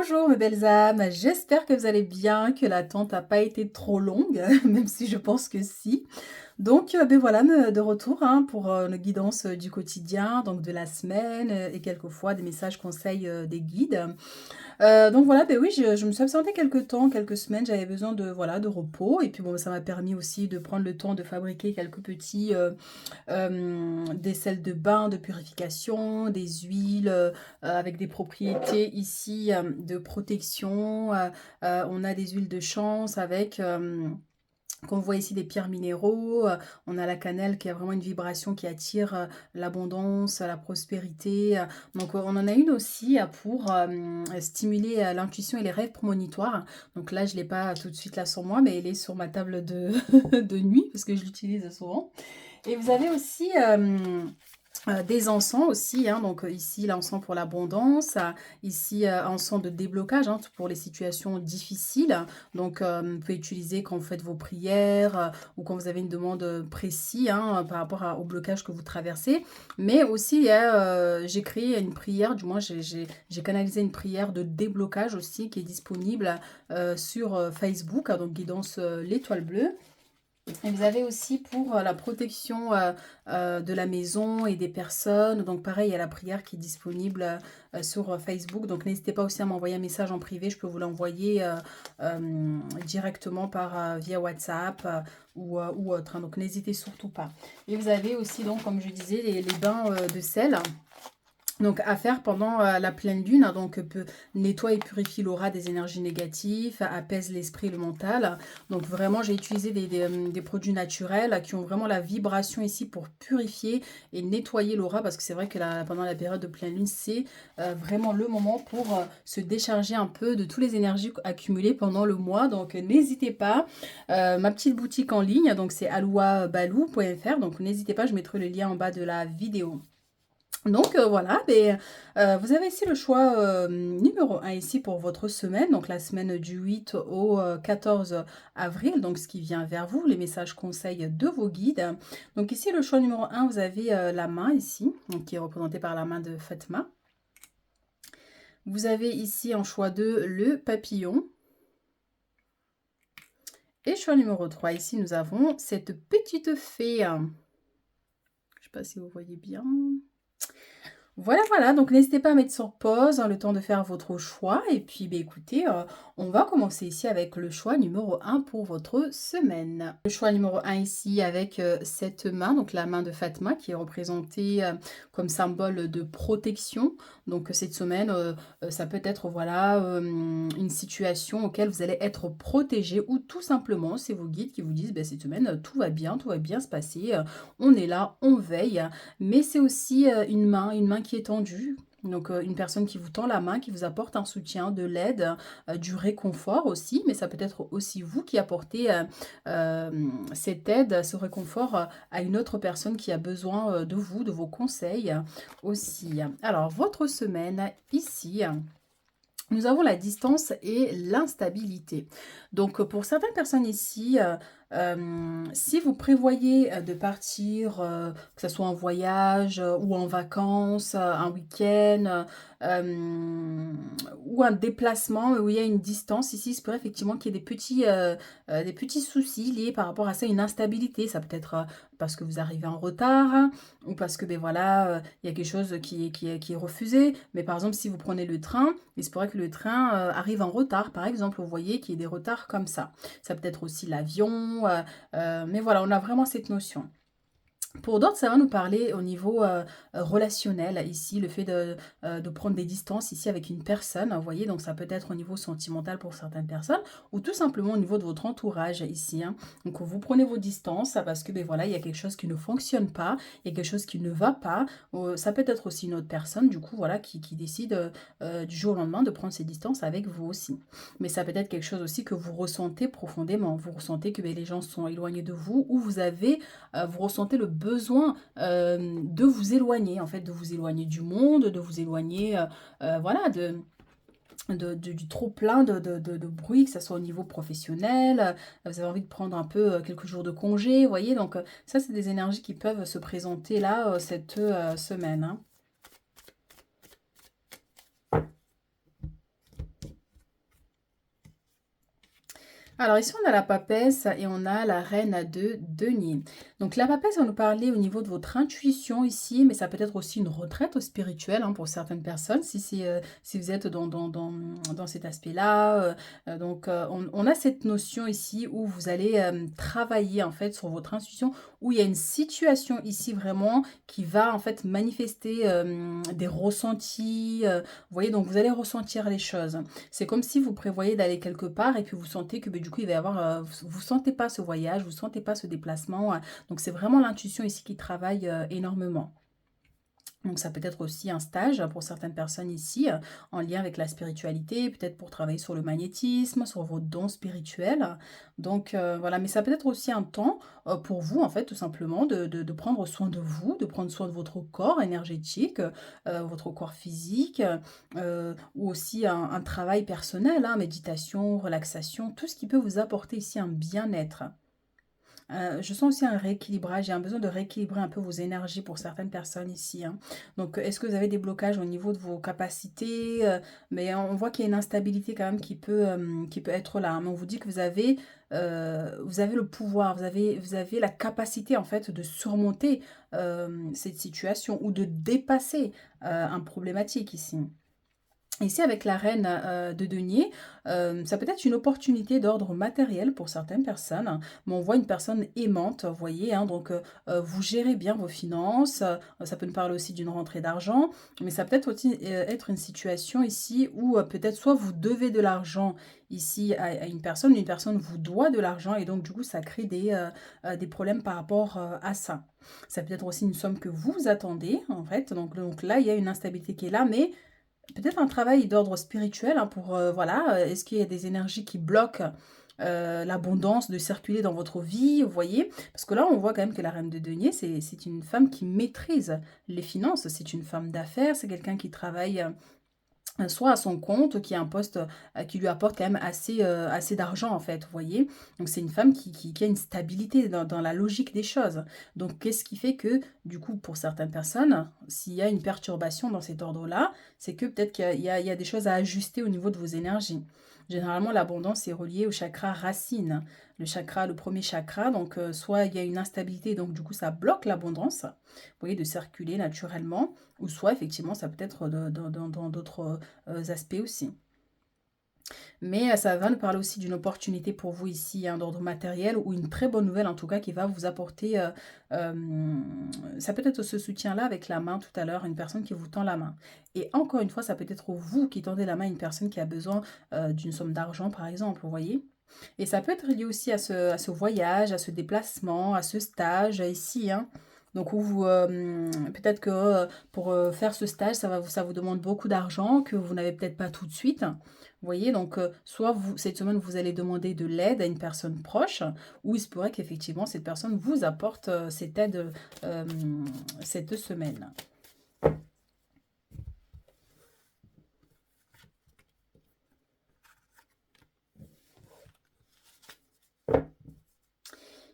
Bonjour mes belles âmes, j'espère que vous allez bien, que l'attente n'a pas été trop longue, même si je pense que si. Donc, ben voilà, de retour hein, pour nos guidances du quotidien, donc de la semaine et quelquefois des messages conseils des guides. Donc voilà, ben oui, je me suis absentée quelques temps, quelques semaines, j'avais besoin de, voilà, de repos. Et puis bon, ça m'a permis aussi de prendre le temps de fabriquer quelques petits des sels de bain, de purification, des huiles avec des propriétés ici de protection. On a des huiles de chance avec... qu'on voit ici des pierres minéraux, on a la cannelle qui a vraiment une vibration qui attire l'abondance, la prospérité. Donc on en a une aussi pour stimuler l'intuition et les rêves prémonitoires. Donc là je ne l'ai pas tout de suite là sur moi, mais elle est sur ma table de, de nuit parce que je l'utilise souvent. Et vous avez aussi des encens aussi, hein, donc ici l'encens pour l'abondance, ici encens de déblocage hein, pour les situations difficiles. Donc vous pouvez utiliser quand vous faites vos prières ou quand vous avez une demande précise hein, par rapport au blocage que vous traversez. Mais aussi j'ai créé une prière, du moins j'ai canalisé une prière de déblocage aussi qui est disponible sur Facebook, hein, donc guidance l'étoile bleue. Et vous avez aussi pour la protection de la maison et des personnes. Donc pareil, il y a la prière qui est disponible sur Facebook. Donc n'hésitez pas aussi à m'envoyer un message en privé. Je peux vous l'envoyer directement via WhatsApp ou autre, hein. Donc n'hésitez surtout pas. Et vous avez aussi, donc, comme je disais, les bains de sel. Donc à faire pendant la pleine lune, hein, donc peut nettoie et purifie l'aura des énergies négatives, apaise l'esprit et le mental. Donc vraiment j'ai utilisé des produits naturels qui ont vraiment la vibration ici pour purifier et nettoyer l'aura parce que c'est vrai que pendant la période de pleine lune c'est vraiment le moment pour se décharger un peu de toutes les énergies accumulées pendant le mois. Donc n'hésitez pas, ma petite boutique en ligne donc c'est alouabalou.fr, donc n'hésitez pas, je mettrai le lien en bas de la vidéo. Donc voilà, mais, vous avez ici le choix numéro 1 ici pour votre semaine, donc la semaine du 8 au 14 avril, donc ce qui vient vers vous, les messages conseils de vos guides. Donc ici le choix numéro 1, vous avez la main ici, donc, qui est représentée par la main de Fatma. Vous avez ici en choix 2 le papillon. Et choix numéro 3, ici nous avons cette petite fée. Je ne sais pas si vous voyez bien. Voilà, voilà, donc n'hésitez pas à mettre sur pause hein, le temps de faire votre choix. Et puis, bah, écoutez, on va commencer ici avec le choix numéro 1 pour votre semaine. Le choix numéro 1 ici avec cette main, donc la main de Fatma qui est représentée comme symbole de protection. Donc cette semaine, ça peut être voilà une situation auquel vous allez être protégé ou tout simplement, c'est vos guides qui vous disent, bah, cette semaine, tout va bien se passer, on est là, on veille. Mais c'est aussi une main qui est tendue. Donc une personne qui vous tend la main, qui vous apporte un soutien, de l'aide, du réconfort aussi. Mais ça peut être aussi vous qui apportez cette aide, ce réconfort à une autre personne qui a besoin de vous, de vos conseils aussi. Alors votre semaine ici. Nous avons la distance et l'instabilité. Donc pour certaines personnes ici, si vous prévoyez de partir, que ce soit en voyage ou en vacances, un week-end ou un déplacement où il y a une distance, ici, il se pourrait effectivement qu'il y ait des petits soucis liés par rapport à ça, une instabilité. Ça peut être parce que vous arrivez en retard ou parce que ben voilà, il y a quelque chose qui est refusé. Mais par exemple, si vous prenez le train, il se pourrait que le train arrive en retard. Par exemple, vous voyez qu'il y ait des retards comme ça. Ça peut être aussi l'avion. Mais voilà, on a vraiment cette notion. Pour d'autres, ça va nous parler au niveau relationnel, ici, le fait de prendre des distances ici avec une personne, vous voyez, donc ça peut être au niveau sentimental pour certaines personnes, ou tout simplement au niveau de votre entourage ici, hein. Donc vous prenez vos distances parce que, ben voilà, il y a quelque chose qui ne fonctionne pas, il y a quelque chose qui ne va pas, ça peut être aussi une autre personne, du coup, voilà, qui décide du jour au lendemain de prendre ses distances avec vous aussi. Mais ça peut être quelque chose aussi que vous ressentez profondément, vous ressentez que ben, les gens sont éloignés de vous, ou vous ressentez le besoin de vous éloigner, en fait, de vous éloigner du monde, de vous éloigner, voilà, du trop plein de bruit, que ce soit au niveau professionnel, vous avez envie de prendre un peu quelques jours de congé, vous voyez, donc ça, c'est des énergies qui peuvent se présenter là, cette semaine, hein. Alors ici, on a la papesse et on a la reine de denier. Donc la papesse va nous parler au niveau de votre intuition ici, mais ça peut être aussi une retraite spirituelle hein, pour certaines personnes, si vous êtes dans cet aspect-là. On a cette notion ici où vous allez travailler en fait sur votre intuition, où il y a une situation ici vraiment qui va en fait manifester des ressentis. Vous voyez, donc vous allez ressentir les choses. C'est comme si vous prévoyez d'aller quelque part et puis vous sentez que, beh, du coup, il va y avoir, vous sentez pas ce voyage, vous sentez pas ce déplacement, donc c'est vraiment l'intuition ici qui travaille, énormément. Donc ça peut être aussi un stage pour certaines personnes ici, en lien avec la spiritualité, peut-être pour travailler sur le magnétisme, sur vos dons spirituels. Voilà, mais ça peut être aussi un temps, pour vous, en fait, tout simplement de prendre soin de vous, de prendre soin de votre corps énergétique, votre corps physique, ou aussi un travail personnel, hein, méditation, relaxation, tout ce qui peut vous apporter ici un bien-être. Je sens aussi un rééquilibrage. J'ai un besoin de rééquilibrer un peu vos énergies pour certaines personnes ici, hein. Est-ce que vous avez des blocages au niveau de vos capacités? Mais on voit qu'il y a une instabilité quand même qui peut être là, hein. Mais on vous dit que vous avez le pouvoir, vous avez la capacité en fait de surmonter, cette situation ou de dépasser, un problématique ici. Ici, avec la reine, de denier, ça peut être une opportunité d'ordre matériel pour certaines personnes, mais on voit une personne aimante, vous voyez, hein, vous gérez bien vos finances, ça peut nous parler aussi d'une rentrée d'argent, mais ça peut être aussi, être une situation ici où, peut-être soit vous devez de l'argent ici à une personne vous doit de l'argent et donc du coup ça crée des problèmes par rapport, à ça. Ça peut être aussi une somme que vous attendez en fait, donc là, il y a une instabilité qui est là, mais peut-être un travail d'ordre spirituel, hein, voilà, est-ce qu'il y a des énergies qui bloquent, l'abondance de circuler dans votre vie, vous voyez? Parce que là, on voit quand même que la reine de denier, c'est une femme qui maîtrise les finances, c'est une femme d'affaires, c'est quelqu'un qui travaille, soit à son compte, qui a un poste, qui lui apporte quand même assez d'argent, en fait, vous voyez? Donc c'est une femme qui a une stabilité dans la logique des choses. Donc qu'est-ce qui fait que, du coup, pour certaines personnes, s'il y a une perturbation dans cet ordre-là, c'est que peut-être qu'il y a des choses à ajuster au niveau de vos énergies. Généralement, l'abondance est reliée au chakra racine. Le premier chakra, soit il y a une instabilité, donc du coup ça bloque l'abondance, vous voyez, de circuler naturellement, ou soit effectivement ça peut être dans d'autres aspects aussi. Mais ça va nous parler aussi d'une opportunité pour vous ici, hein, d'ordre matériel ou une très bonne nouvelle en tout cas qui va vous apporter, ça peut être ce soutien-là avec la main tout à l'heure, une personne qui vous tend la main. Et encore une fois, ça peut être vous qui tendez la main à une personne qui a besoin, d'une somme d'argent par exemple, vous voyez? Et ça peut être lié aussi à ce voyage, à ce déplacement, à ce stage ici, hein. Donc où peut-être que, pour, faire ce stage, ça vous demande beaucoup d'argent que vous n'avez peut-être pas tout de suite. Vous voyez? Soit vous cette semaine, vous allez demander de l'aide à une personne proche ou il se pourrait qu'effectivement cette personne vous apporte, cette aide, cette semaine.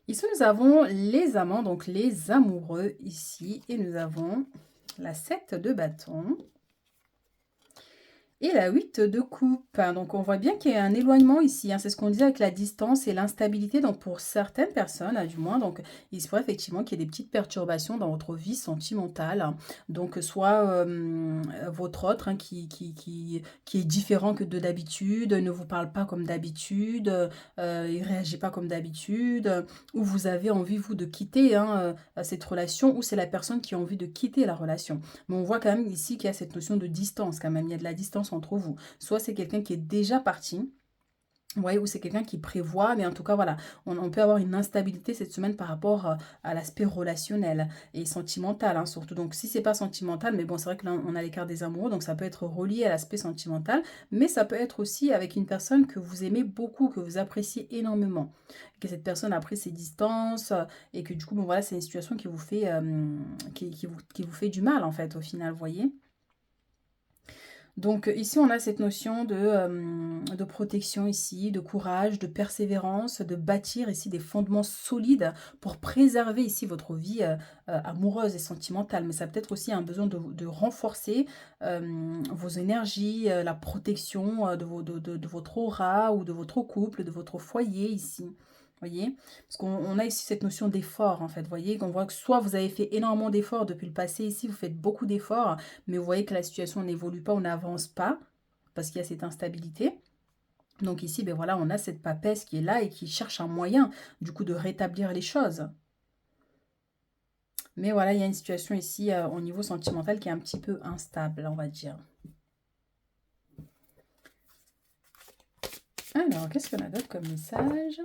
Ici, nous avons les amants, donc les amoureux ici et nous avons la 7 de bâton. Et la 8 de coupe. Donc on voit bien qu'il y a un éloignement ici, hein. C'est ce qu'on disait avec la distance et l'instabilité. Donc pour certaines personnes, du moins, donc il se pourrait effectivement qu'il y ait des petites perturbations dans votre vie sentimentale, hein. Donc soit votre autre hein, qui est différent que de d'habitude, ne vous parle pas comme d'habitude, il réagit pas comme d'habitude, ou vous avez envie, vous, de quitter hein, cette relation, ou c'est la personne qui a envie de quitter la relation. Mais on voit quand même ici qu'il y a cette notion de distance quand même. Il y a de la distance entre vous. Soit c'est quelqu'un qui est déjà parti, ouais, ou c'est quelqu'un qui prévoit, mais en tout cas, voilà, on peut avoir une instabilité cette semaine par rapport à l'aspect relationnel et sentimental, hein, surtout. Donc, si c'est pas sentimental, mais bon, c'est vrai que là, on a l'écart des amoureux, donc ça peut être relié à l'aspect sentimental, mais ça peut être aussi avec une personne que vous aimez beaucoup, que vous appréciez énormément, que cette personne a pris ses distances et que du coup, bon, voilà, c'est une situation qui vous fait, qui vous fait du mal, en fait, au final, vous voyez. Donc ici, on a cette notion de protection ici, de courage, de persévérance, de bâtir ici des fondements solides pour préserver ici votre vie amoureuse et sentimentale. Mais ça peut être aussi un besoin de renforcer vos énergies, la protection de votre aura ou de votre couple, de votre foyer ici. Voyez? Parce qu'on a ici cette notion d'effort, en fait. Voyez, qu'on voit que soit vous avez fait énormément d'efforts depuis le passé, ici, vous faites beaucoup d'efforts, mais vous voyez que la situation n'évolue pas, on n'avance pas, parce qu'il y a cette instabilité. Donc ici, ben voilà, on a cette papesse qui est là et qui cherche un moyen, du coup, de rétablir les choses. Mais voilà, il y a une situation ici au niveau sentimental qui est un petit peu instable, on va dire. Alors, qu'est-ce qu'on a d'autre comme message?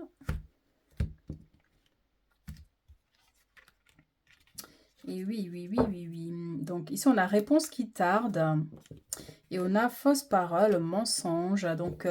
Et oui, oui, oui, oui, oui. Donc ici, on a réponse qui tarde. Et on a fausse parole, mensonge. Donc,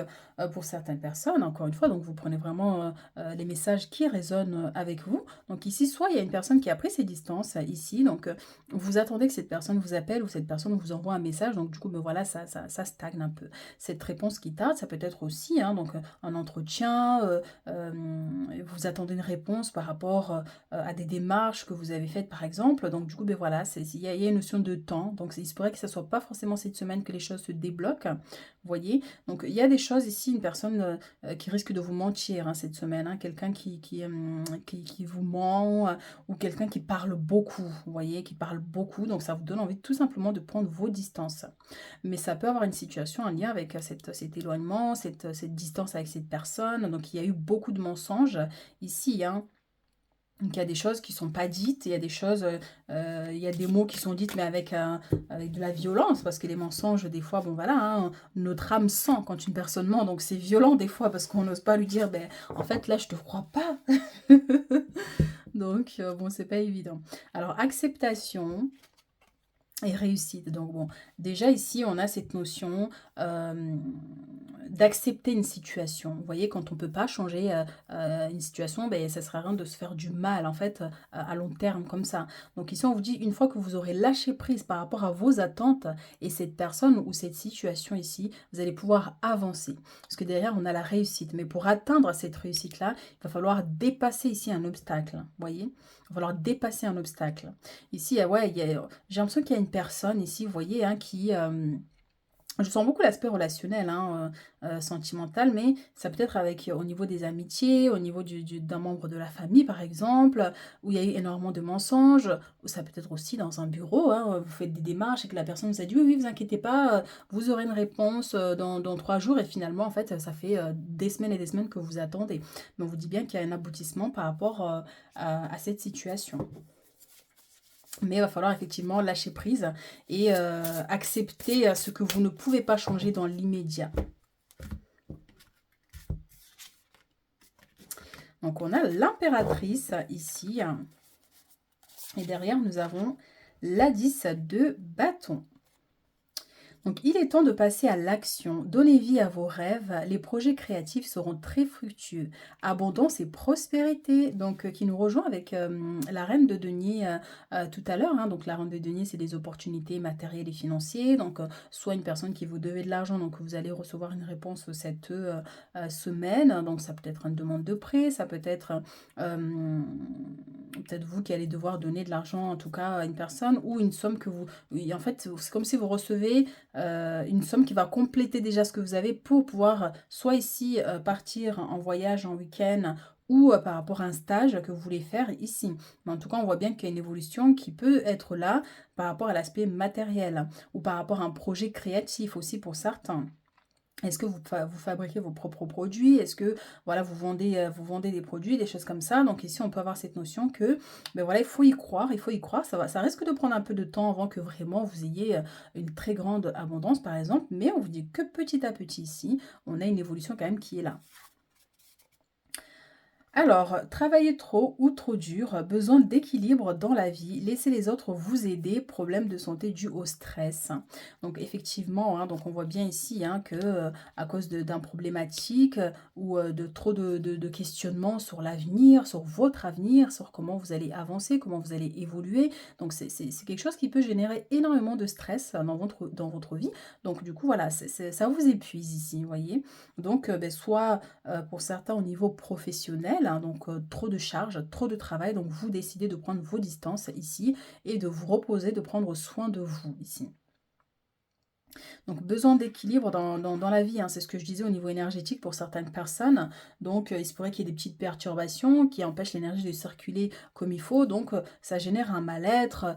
pour certaines personnes, encore une fois, donc vous prenez vraiment les messages qui résonnent avec vous. Donc ici, soit il y a une personne qui a pris ses distances ici, donc vous attendez que cette personne vous appelle ou cette personne vous envoie un message. Donc du coup, ben voilà, ça stagne un peu. Cette réponse qui tarde, ça peut être aussi donc un entretien. Vous attendez une réponse par rapport à des démarches que vous avez faites, par exemple. Donc du coup, ben voilà, il y a une notion de temps. Donc il se pourrait que ce ne soit pas forcément cette semaine que les choses se débloquent. Vous voyez? Donc il y a des choses ici, une personne qui risque de vous mentir cette semaine. Quelqu'un qui vous ment ou quelqu'un qui parle beaucoup. Vous voyez? Qui parle beaucoup. Donc ça vous donne envie tout simplement de prendre vos distances. Mais ça peut avoir une situation, un lien avec cet éloignement, cette distance avec cette personne. Donc il y a eu beaucoup de mensonges ici. Donc il y a des choses qui ne sont pas dites, il y a des choses, il y a des mots qui sont dites mais avec de la violence, parce que les mensonges, des fois, bon voilà, notre âme sent quand une personne ment, donc c'est violent des fois, parce qu'on n'ose pas lui dire, ben en fait là je te crois pas. Donc bon, c'est pas évident. Alors acceptation et réussite. Donc bon, déjà ici, on a cette notion d'accepter une situation. Vous voyez, quand on ne peut pas changer une situation, ben, ça sert à rien de se faire du mal, en fait, à long terme, comme ça. Donc ici, on vous dit, une fois que vous aurez lâché prise par rapport à vos attentes et cette personne ou cette situation ici, vous allez pouvoir avancer. Parce que derrière, on a la réussite. Mais pour atteindre cette réussite-là, il va falloir dépasser ici un obstacle. Vous voyez? Il va falloir dépasser un obstacle. Ici, ouais, j'ai l'impression qu'il y a une personne ici, vous voyez, qui... je sens beaucoup l'aspect relationnel, sentimental, mais ça peut être avec au niveau des amitiés, au niveau d'un membre de la famille, par exemple, où il y a eu énormément de mensonges, ou ça peut être aussi dans un bureau, vous faites des démarches et que la personne vous a dit oui, oui, vous inquiétez pas, vous aurez une réponse dans 3 jours, et finalement, en fait, ça fait des semaines et des semaines que vous attendez. Mais on vous dit bien qu'il y a un aboutissement par rapport à cette situation. Mais il va falloir effectivement lâcher prise et accepter ce que vous ne pouvez pas changer dans l'immédiat. Donc on a l'impératrice ici. Et derrière, nous avons la 10 de bâton. Donc, il est temps de passer à l'action. Donnez vie à vos rêves. Les projets créatifs seront très fructueux. Abondance et prospérité. Donc, qui nous rejoint avec la reine de denier tout à l'heure. Donc, la reine de denier, c'est des opportunités matérielles et financières. Donc, soit une personne qui vous devait de l'argent, donc vous allez recevoir une réponse cette semaine. Donc, ça peut être une demande de prêt. Ça peut être peut-être vous qui allez devoir donner de l'argent, en tout cas, à une personne. Ou une somme que vous... En fait, c'est comme si vous recevez une somme qui va compléter déjà ce que vous avez pour pouvoir soit ici partir en voyage, en week-end ou par rapport à un stage que vous voulez faire ici. Mais en tout cas, on voit bien qu'il y a une évolution qui peut être là par rapport à l'aspect matériel ou par rapport à un projet créatif aussi pour certains. Est-ce que vous fabriquez vos propres produits? Est-ce que voilà, vous vendez des produits, des choses comme ça? Donc ici, on peut avoir cette notion que ben voilà, il faut y croire, il faut y croire. Ça risque de prendre un peu de temps avant que vraiment vous ayez une très grande abondance, par exemple. Mais on vous dit que petit à petit ici, on a une évolution quand même qui est là. Alors, travailler trop ou trop dur, besoin d'équilibre dans la vie, laisser les autres vous aider, problème de santé dû au stress. Donc effectivement, hein, donc on voit bien ici hein, que à cause d'un problématique ou de trop de questionnements sur l'avenir, sur votre avenir, sur comment vous allez avancer, comment vous allez évoluer. Donc c'est quelque chose qui peut générer énormément de stress dans votre vie. Donc du coup, voilà, ça vous épuise ici, vous voyez. Donc, soit pour certains au niveau professionnel, hein, donc trop de charges, trop de travail, donc vous décidez de prendre vos distances ici et de vous reposer, de prendre soin de vous ici. Donc besoin d'équilibre dans la vie, hein, c'est ce que je disais au niveau énergétique pour certaines personnes. Donc il se pourrait qu'il y ait des petites perturbations qui empêchent l'énergie de circuler comme il faut. Donc ça génère un mal-être,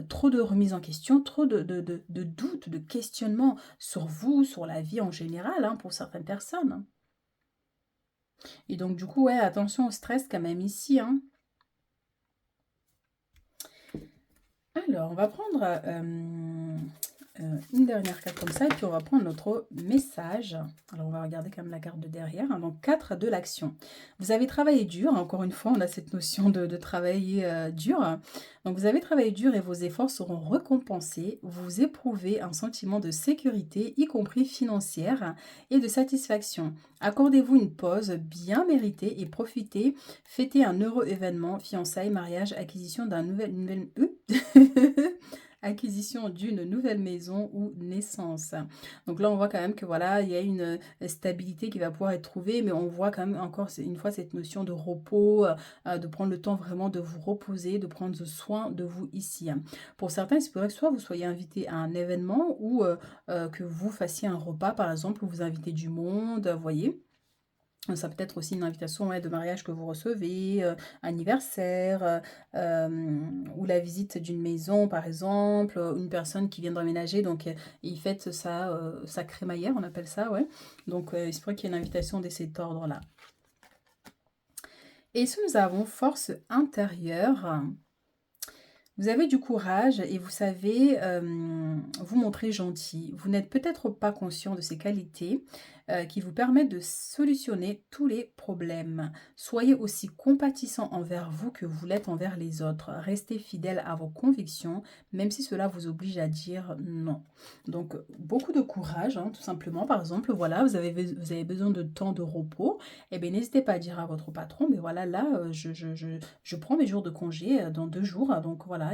trop de remise en question, trop de doutes, de questionnements sur vous, sur la vie en général, hein, pour certaines personnes. Et donc du coup, ouais, attention au stress quand même ici, hein. Alors, on va prendre, une dernière carte comme ça et puis on va prendre notre message. Alors, on va regarder quand même la carte de derrière, hein, donc 4 de l'action. Vous avez travaillé dur, encore une fois, on a cette notion de travailler, dur. Donc vous avez travaillé dur et vos efforts seront récompensés. Vous éprouvez un sentiment de sécurité, y compris financière et de satisfaction. Accordez-vous une pause bien méritée et profitez, fêtez un heureux événement, fiançailles, mariage, acquisition d'un nouvel nouvelle acquisition d'une nouvelle maison ou naissance. Donc là, on voit quand même que voilà, il y a une stabilité qui va pouvoir être trouvée, mais on voit quand même encore une fois cette notion de repos, de prendre le temps vraiment de vous reposer, de prendre soin de vous ici, hein. Pour certains, il se pourrait que soit vous soyez invité à un événement ou que vous fassiez un repas, par exemple, où vous invitez du monde, vous voyez. Ça peut être aussi une invitation, ouais, de mariage que vous recevez, anniversaire, ou la visite d'une maison par exemple, une personne qui vient d'emménager donc il fête sa crémaillère, on appelle ça, ouais. Donc il se pourrait qu'il y ait une invitation de cet ordre-là. Et si nous avons force intérieure, vous avez du courage et vous savez vous montrer gentil. Vous n'êtes peut-être pas conscient de ces qualités qui vous permettent de solutionner tous les problèmes. Soyez aussi compatissant envers vous que vous l'êtes envers les autres. Restez fidèle à vos convictions, même si cela vous oblige à dire non. Donc, beaucoup de courage, hein, tout simplement. Par exemple, voilà, vous avez besoin de temps de repos. Eh bien, n'hésitez pas à dire à votre patron, mais voilà, là, je prends mes jours de congé dans 2 jours. Donc voilà,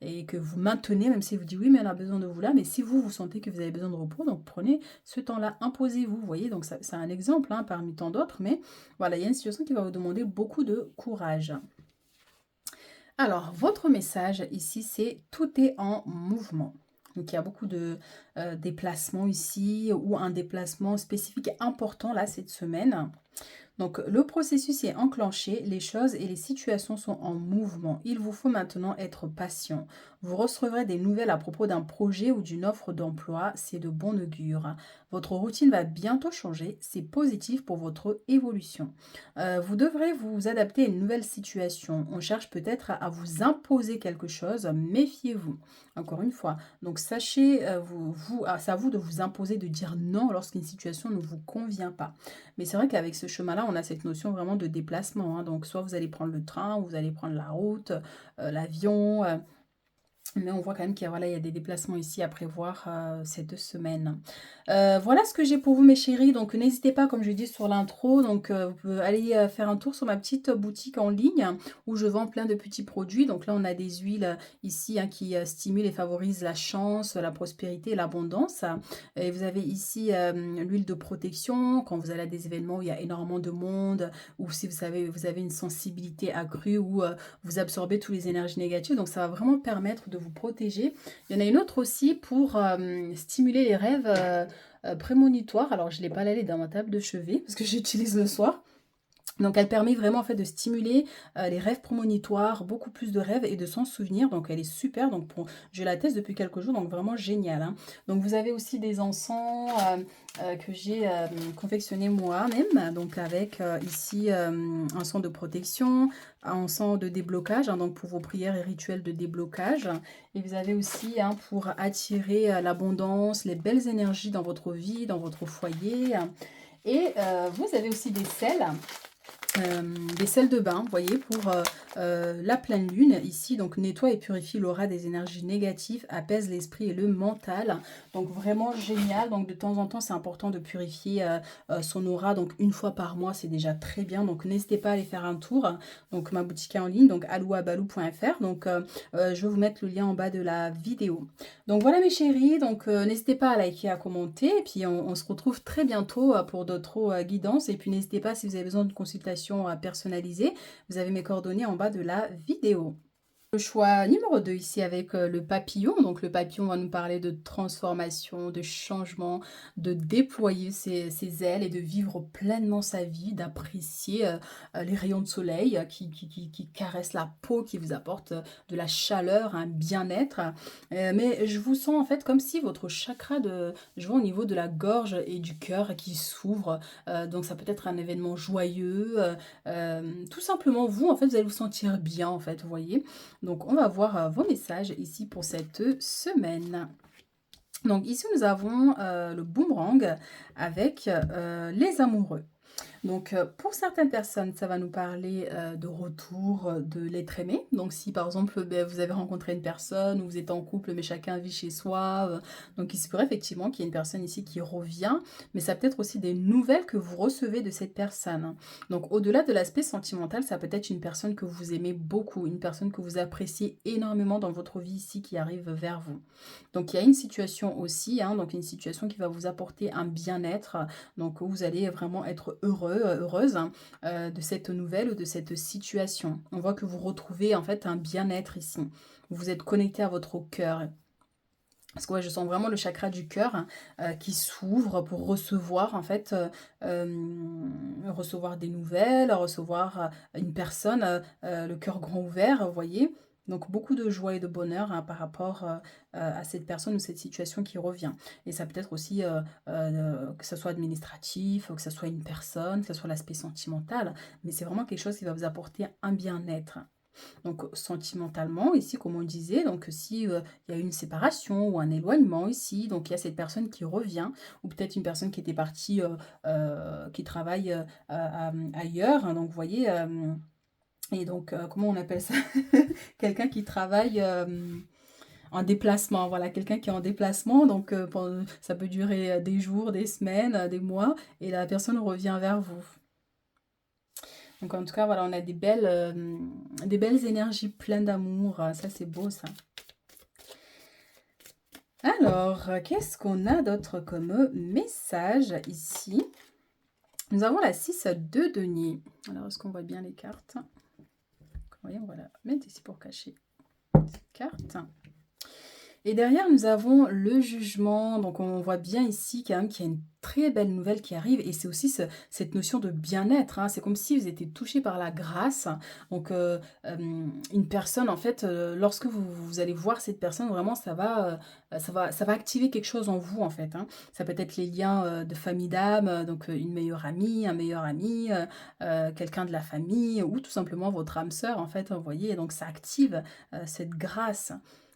et que vous maintenez, même si vous dites oui, mais on a besoin de vous là. Mais si vous sentez que vous avez besoin de repos, donc prenez ce temps-là, imposez-vous. Vous voyez, donc c'est un exemple hein, parmi tant d'autres. Mais voilà, il y a une situation qui va vous demander beaucoup de courage. Alors, votre message ici, c'est tout est en mouvement. Donc, il y a beaucoup de déplacements ici ou un déplacement spécifique important là cette semaine. Donc, le processus est enclenché, les choses et les situations sont en mouvement. Il vous faut maintenant être patient. Vous recevrez des nouvelles à propos d'un projet ou d'une offre d'emploi, c'est de bon augure. Votre routine va bientôt changer, c'est positif pour votre évolution. Vous devrez vous adapter à une nouvelle situation. On cherche peut-être à vous imposer quelque chose, méfiez-vous. Encore une fois, donc sachez, c'est à vous de vous imposer, de dire non lorsqu'une situation ne vous convient pas. Mais c'est vrai qu'avec ce chemin-là, on a cette notion vraiment de déplacement, hein. Donc soit vous allez prendre le train, ou vous allez prendre la route, l'avion, mais on voit quand même qu'il y a, voilà, il y a des déplacements ici à prévoir ces 2 semaines. Voilà ce que j'ai pour vous mes chéris. Donc n'hésitez pas, comme je dis sur l'intro, donc vous pouvez aller faire un tour sur ma petite boutique en ligne où je vends plein de petits produits. Donc là on a des huiles ici hein, qui stimulent et favorisent la chance, la prospérité et l'abondance. Et vous avez ici l'huile de protection quand vous allez à des événements où il y a énormément de monde, ou si vous avez une sensibilité accrue ou vous absorbez toutes les énergies négatives. Donc ça va vraiment permettre de vous protéger. Il y en a une autre aussi pour stimuler les rêves prémonitoires. Alors je ne l'ai pas là, elle est dans ma table de chevet parce que j'utilise le soir. Donc elle permet vraiment en fait de stimuler les rêves prémonitoires, beaucoup plus de rêves et de s'en souvenir. Donc elle est super. Donc je la teste depuis quelques jours, donc vraiment génial, hein. Donc vous avez aussi des encens que j'ai confectionné moi-même. Donc avec ici un encens de protection, un encens de déblocage, hein, donc pour vos prières et rituels de déblocage. Et vous avez aussi hein, pour attirer l'abondance, les belles énergies dans votre vie, dans votre foyer. Et vous avez aussi des sels des sels de bain, vous voyez, pour la pleine lune ici. Donc nettoie et purifie l'aura des énergies négatives, apaise l'esprit et le mental. Donc vraiment génial. Donc de temps en temps, c'est important de purifier son aura. Donc une fois par mois, c'est déjà très bien. Donc n'hésitez pas à aller faire un tour. Donc ma boutique est en ligne, donc alouabalou.fr. Donc je vais vous mettre le lien en bas de la vidéo. Donc voilà mes chéris, donc n'hésitez pas à liker, à commenter, et puis on se retrouve très bientôt pour d'autres guidances, et puis n'hésitez pas si vous avez besoin de consultation personnalisée, vous avez mes coordonnées en bas de la vidéo. Le choix numéro 2 ici avec le papillon. Donc le papillon va nous parler de transformation, de changement, de déployer ses ailes et de vivre pleinement sa vie, d'apprécier les rayons de soleil qui caressent la peau, qui vous apportent de la chaleur, un bien-être. Mais je vous sens en fait comme si votre chakra je vois au niveau de la gorge et du cœur qui s'ouvre. Donc ça peut être un événement joyeux. Tout simplement vous, en fait, vous allez vous sentir bien, en fait, vous voyez. Donc, on va voir vos messages ici pour cette semaine. Donc, ici, nous avons le boomerang avec les amoureux. Donc, pour certaines personnes, ça va nous parler de retour de l'être aimé. Donc, si par exemple, vous avez rencontré une personne ou vous êtes en couple, mais chacun vit chez soi, donc il se pourrait effectivement qu'il y ait une personne ici qui revient, mais ça peut être aussi des nouvelles que vous recevez de cette personne. Donc, au-delà de l'aspect sentimental, ça peut être une personne que vous aimez beaucoup, une personne que vous appréciez énormément dans votre vie ici qui arrive vers vous. Donc, il y a une situation aussi, hein, donc une situation qui va vous apporter un bien-être, donc vous allez vraiment être heureuse de cette nouvelle ou de cette situation. On voit que vous retrouvez en fait un bien-être ici. Vous êtes connecté à votre cœur. Parce que ouais, je sens vraiment le chakra du cœur qui s'ouvre pour recevoir en fait, recevoir des nouvelles, recevoir une personne, le cœur grand ouvert, vous voyez. Donc beaucoup de joie et de bonheur hein, par rapport à cette personne ou cette situation qui revient. Et ça peut être aussi que ce soit administratif, que ce soit une personne, que ce soit l'aspect sentimental, mais c'est vraiment quelque chose qui va vous apporter un bien-être. Donc sentimentalement, ici, comme on disait, donc si il y a une séparation ou un éloignement ici, donc il y a cette personne qui revient, ou peut-être une personne qui était partie, qui travaille ailleurs, hein, donc vous voyez, et donc comment on appelle ça? Quelqu'un qui travaille en déplacement, voilà, quelqu'un qui est en déplacement, donc ça peut durer des jours, des semaines, des mois, et la personne revient vers vous. Donc en tout cas, voilà, on a des belles énergies pleines d'amour. Ça, c'est beau, ça. Alors, qu'est-ce qu'on a d'autre comme message ici? Nous avons la 6 de denier. Alors, est-ce qu'on voit bien les cartes? Voyons, on va la mettre ici pour cacher cette carte. Et derrière, nous avons le jugement. Donc, on voit bien ici quand même qu'il y a une très belle nouvelle qui arrive. Et c'est aussi cette notion de bien-être. Hein. C'est comme si vous étiez touché par la grâce. Donc, une personne, en fait, lorsque vous allez voir cette personne, vraiment, ça va activer quelque chose en vous, en fait. Hein. Ça peut être les liens de famille d'âme, donc une meilleure amie, un meilleur ami, quelqu'un de la famille, ou tout simplement votre âme sœur, en fait. Vous voyez, donc ça active cette grâce.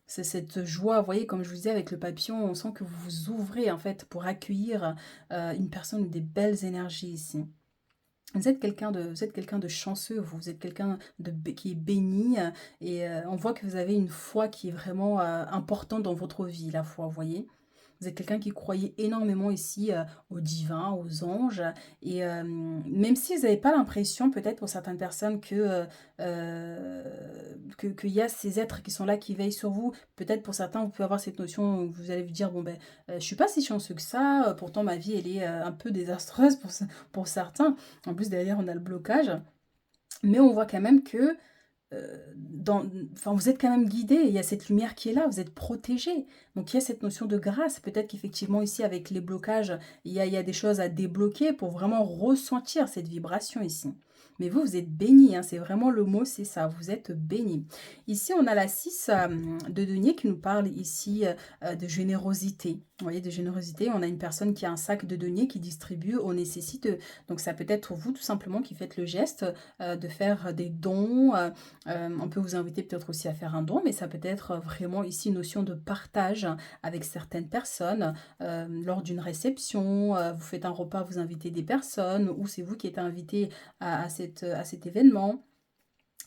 C'est cette joie, vous voyez, comme je vous disais avec le papillon, on sent que vous vous ouvrez en fait pour accueillir une personne ou des belles énergies ici. Vous êtes quelqu'un de chanceux, vous êtes quelqu'un qui est béni et on voit que vous avez une foi qui est vraiment importante dans votre vie, la foi, vous voyez. Vous êtes quelqu'un qui croyait énormément ici au divin, aux anges. Et même si vous n'avez pas l'impression, peut-être pour certaines personnes, qu'il y a ces êtres qui sont là, qui veillent sur vous, peut-être pour certains, vous pouvez avoir cette notion où vous allez vous dire, bon ben, je suis pas si chanceux que ça, pourtant ma vie, elle est un peu désastreuse pour certains. En plus, derrière, on a le blocage. Mais on voit quand même que enfin, vous êtes quand même guidé, il y a cette lumière qui est là, vous êtes protégé. Donc il y a cette notion de grâce. Peut-être qu'effectivement ici avec les blocages, il y a des choses à débloquer pour vraiment ressentir cette vibration ici. Mais vous êtes béni, hein, c'est vraiment le mot, c'est ça, vous êtes béni. Ici, on a la 6 de denier qui nous parle ici de générosité. Vous voyez, de générosité, on a une personne qui a un sac de denier qui distribue aux nécessiteux. Donc ça peut être vous tout simplement qui faites le geste de faire des dons, on peut vous inviter peut-être aussi à faire un don, mais ça peut être vraiment ici une notion de partage avec certaines personnes. Lors d'une réception, vous faites un repas, vous invitez des personnes, ou c'est vous qui êtes invité à à cet événement.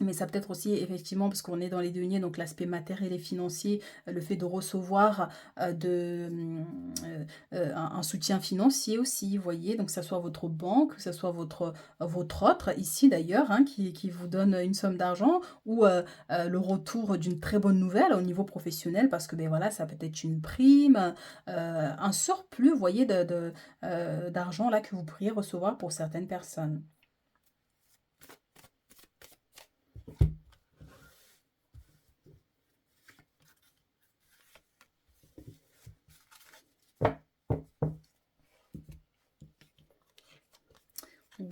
Mais ça peut être aussi effectivement parce qu'on est dans les deniers, donc l'aspect matériel et financier, le fait de recevoir, un soutien financier aussi, vous voyez? Donc que ça soit votre banque, que ça soit votre autre ici d'ailleurs, hein, qui vous donne une somme d'argent ou, le retour d'une très bonne nouvelle au niveau professionnel parce que, beh, voilà, ça peut être une prime, un surplus, vous voyez, d'argent là que vous pourriez recevoir pour certaines personnes.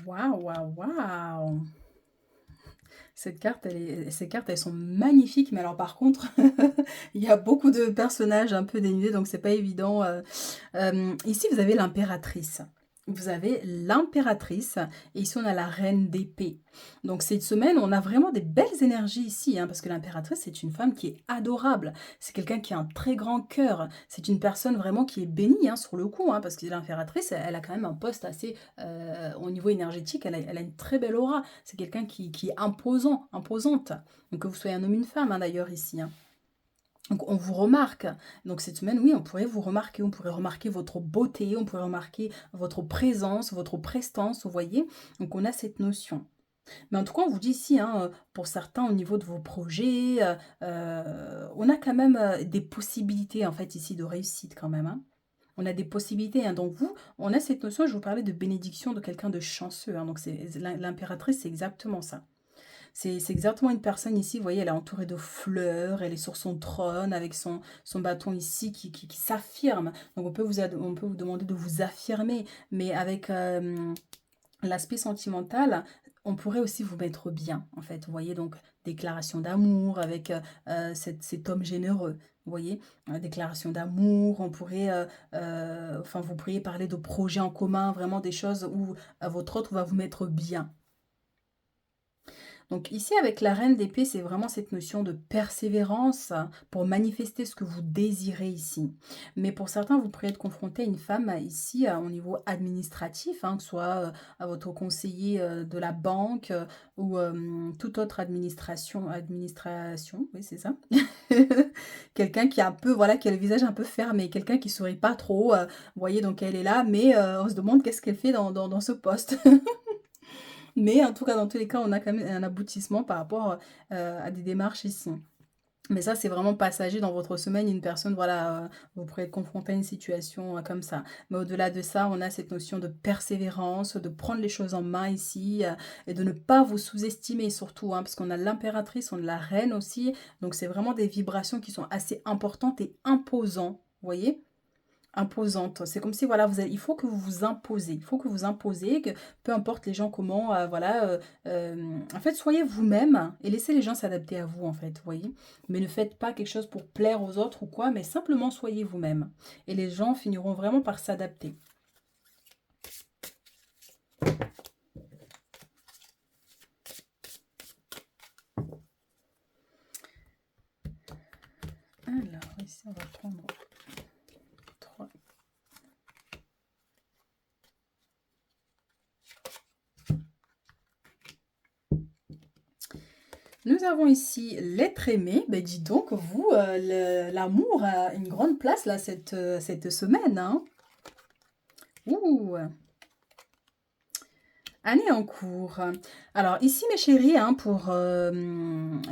Waouh, waouh, waouh! Ces cartes, elles sont magnifiques, mais alors par contre, il y a beaucoup de personnages un peu dénudés, donc c'est pas évident. Ici, vous avez l'impératrice. Vous avez l'impératrice et ici on a la reine d'épée. Donc cette semaine, on a vraiment des belles énergies ici, hein, parce que l'impératrice, c'est une femme qui est adorable. C'est quelqu'un qui a un très grand cœur. C'est une personne vraiment qui est bénie, hein, sur le coup, hein, parce que l'impératrice, elle a quand même un poste assez, au niveau énergétique, elle a une très belle aura. C'est quelqu'un qui est imposant, imposante. Donc que vous soyez un homme ou une femme, hein, d'ailleurs, ici, hein. Donc on vous remarque. Donc cette semaine, oui, on pourrait vous remarquer, on pourrait remarquer votre beauté, on pourrait remarquer votre présence, votre prestance, vous voyez? Donc on a cette notion. Mais en tout cas, on vous dit ici, hein, pour certains au niveau de vos projets, on a quand même, des possibilités en fait ici de réussite quand même, hein. On a des possibilités, hein. Donc vous, on a cette notion, je vous parlais de bénédiction de quelqu'un de chanceux, hein, donc c'est l'impératrice, c'est exactement ça. C'est exactement une personne ici, vous voyez, elle est entourée de fleurs, elle est sur son trône avec son bâton ici qui s'affirme. Donc on peut vous demander de vous affirmer, mais avec l'aspect sentimental, on pourrait aussi vous mettre bien, en fait. Vous voyez, donc déclaration d'amour avec cet homme généreux. Vous voyez, déclaration d'amour, on pourrait, enfin, vous pourriez parler de projets en commun, vraiment des choses où votre autre va vous mettre bien. Donc ici, avec la reine d'épée, c'est vraiment cette notion de persévérance pour manifester ce que vous désirez ici. Mais pour certains, vous pourriez être confronté à une femme ici au niveau administratif, hein, que ce soit à votre conseiller de la banque ou toute autre administration, oui c'est ça. Quelqu'un qui a un peu, voilà, qui a le visage un peu fermé, quelqu'un qui sourit pas trop, vous voyez, donc elle est là, mais on se demande qu'est-ce qu'elle fait dans ce poste. Mais en tout cas, dans tous les cas, on a quand même un aboutissement par rapport, à des démarches ici. Mais ça, c'est vraiment passager dans votre semaine, une personne, voilà, vous pourrez être confronté à une situation, comme ça. Mais au-delà de ça, on a cette notion de persévérance, de prendre les choses en main ici, et de ne pas vous sous-estimer surtout, hein, parce qu'on a l'impératrice, on a la reine aussi. Donc c'est vraiment des vibrations qui sont assez importantes et imposants, vous voyez? Imposante. C'est comme si voilà, il faut que vous vous imposez. Il faut que vous imposez, que peu importe les gens comment, voilà, en fait, soyez vous-même et laissez les gens s'adapter à vous, en fait, vous voyez? Mais ne faites pas quelque chose pour plaire aux autres ou quoi, mais simplement soyez vous-même et les gens finiront vraiment par s'adapter. Alors ici, on va prendre 3. Nous avons ici l'être aimé. Ben dis donc, vous, l'amour a une grande place là cette semaine, hein? Ouh! Année en cours. Alors ici, mes chéris, hein, pour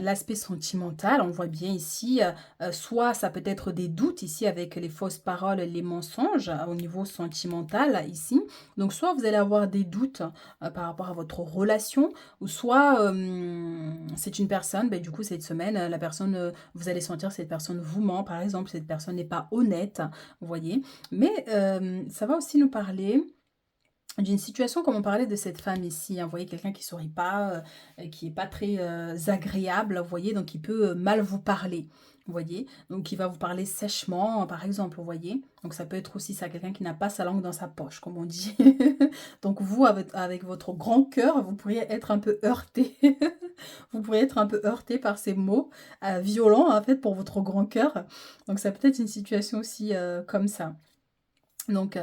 l'aspect sentimental, on voit bien ici, soit ça peut être des doutes ici avec les fausses paroles, les mensonges au niveau sentimental ici. Donc soit vous allez avoir des doutes par rapport à votre relation, ou soit c'est une personne, ben, du coup cette semaine, la personne, vous allez sentir que cette personne vous ment, par exemple, cette personne n'est pas honnête, vous voyez. Mais ça va aussi nous parler d'une situation comme on parlait de cette femme ici, hein, vous voyez quelqu'un qui sourit pas, qui est pas très, agréable, vous voyez? Donc il peut, mal vous parler, vous voyez? Donc il va vous parler sèchement, par exemple, vous voyez? Donc ça peut être aussi ça, quelqu'un qui n'a pas sa langue dans sa poche, comme on dit. Donc vous, avec votre grand cœur, vous pourriez être un peu heurté. Vous pourriez être un peu heurté par ces mots, violents, en fait, pour votre grand cœur. Donc ça peut être une situation aussi, comme ça. Donc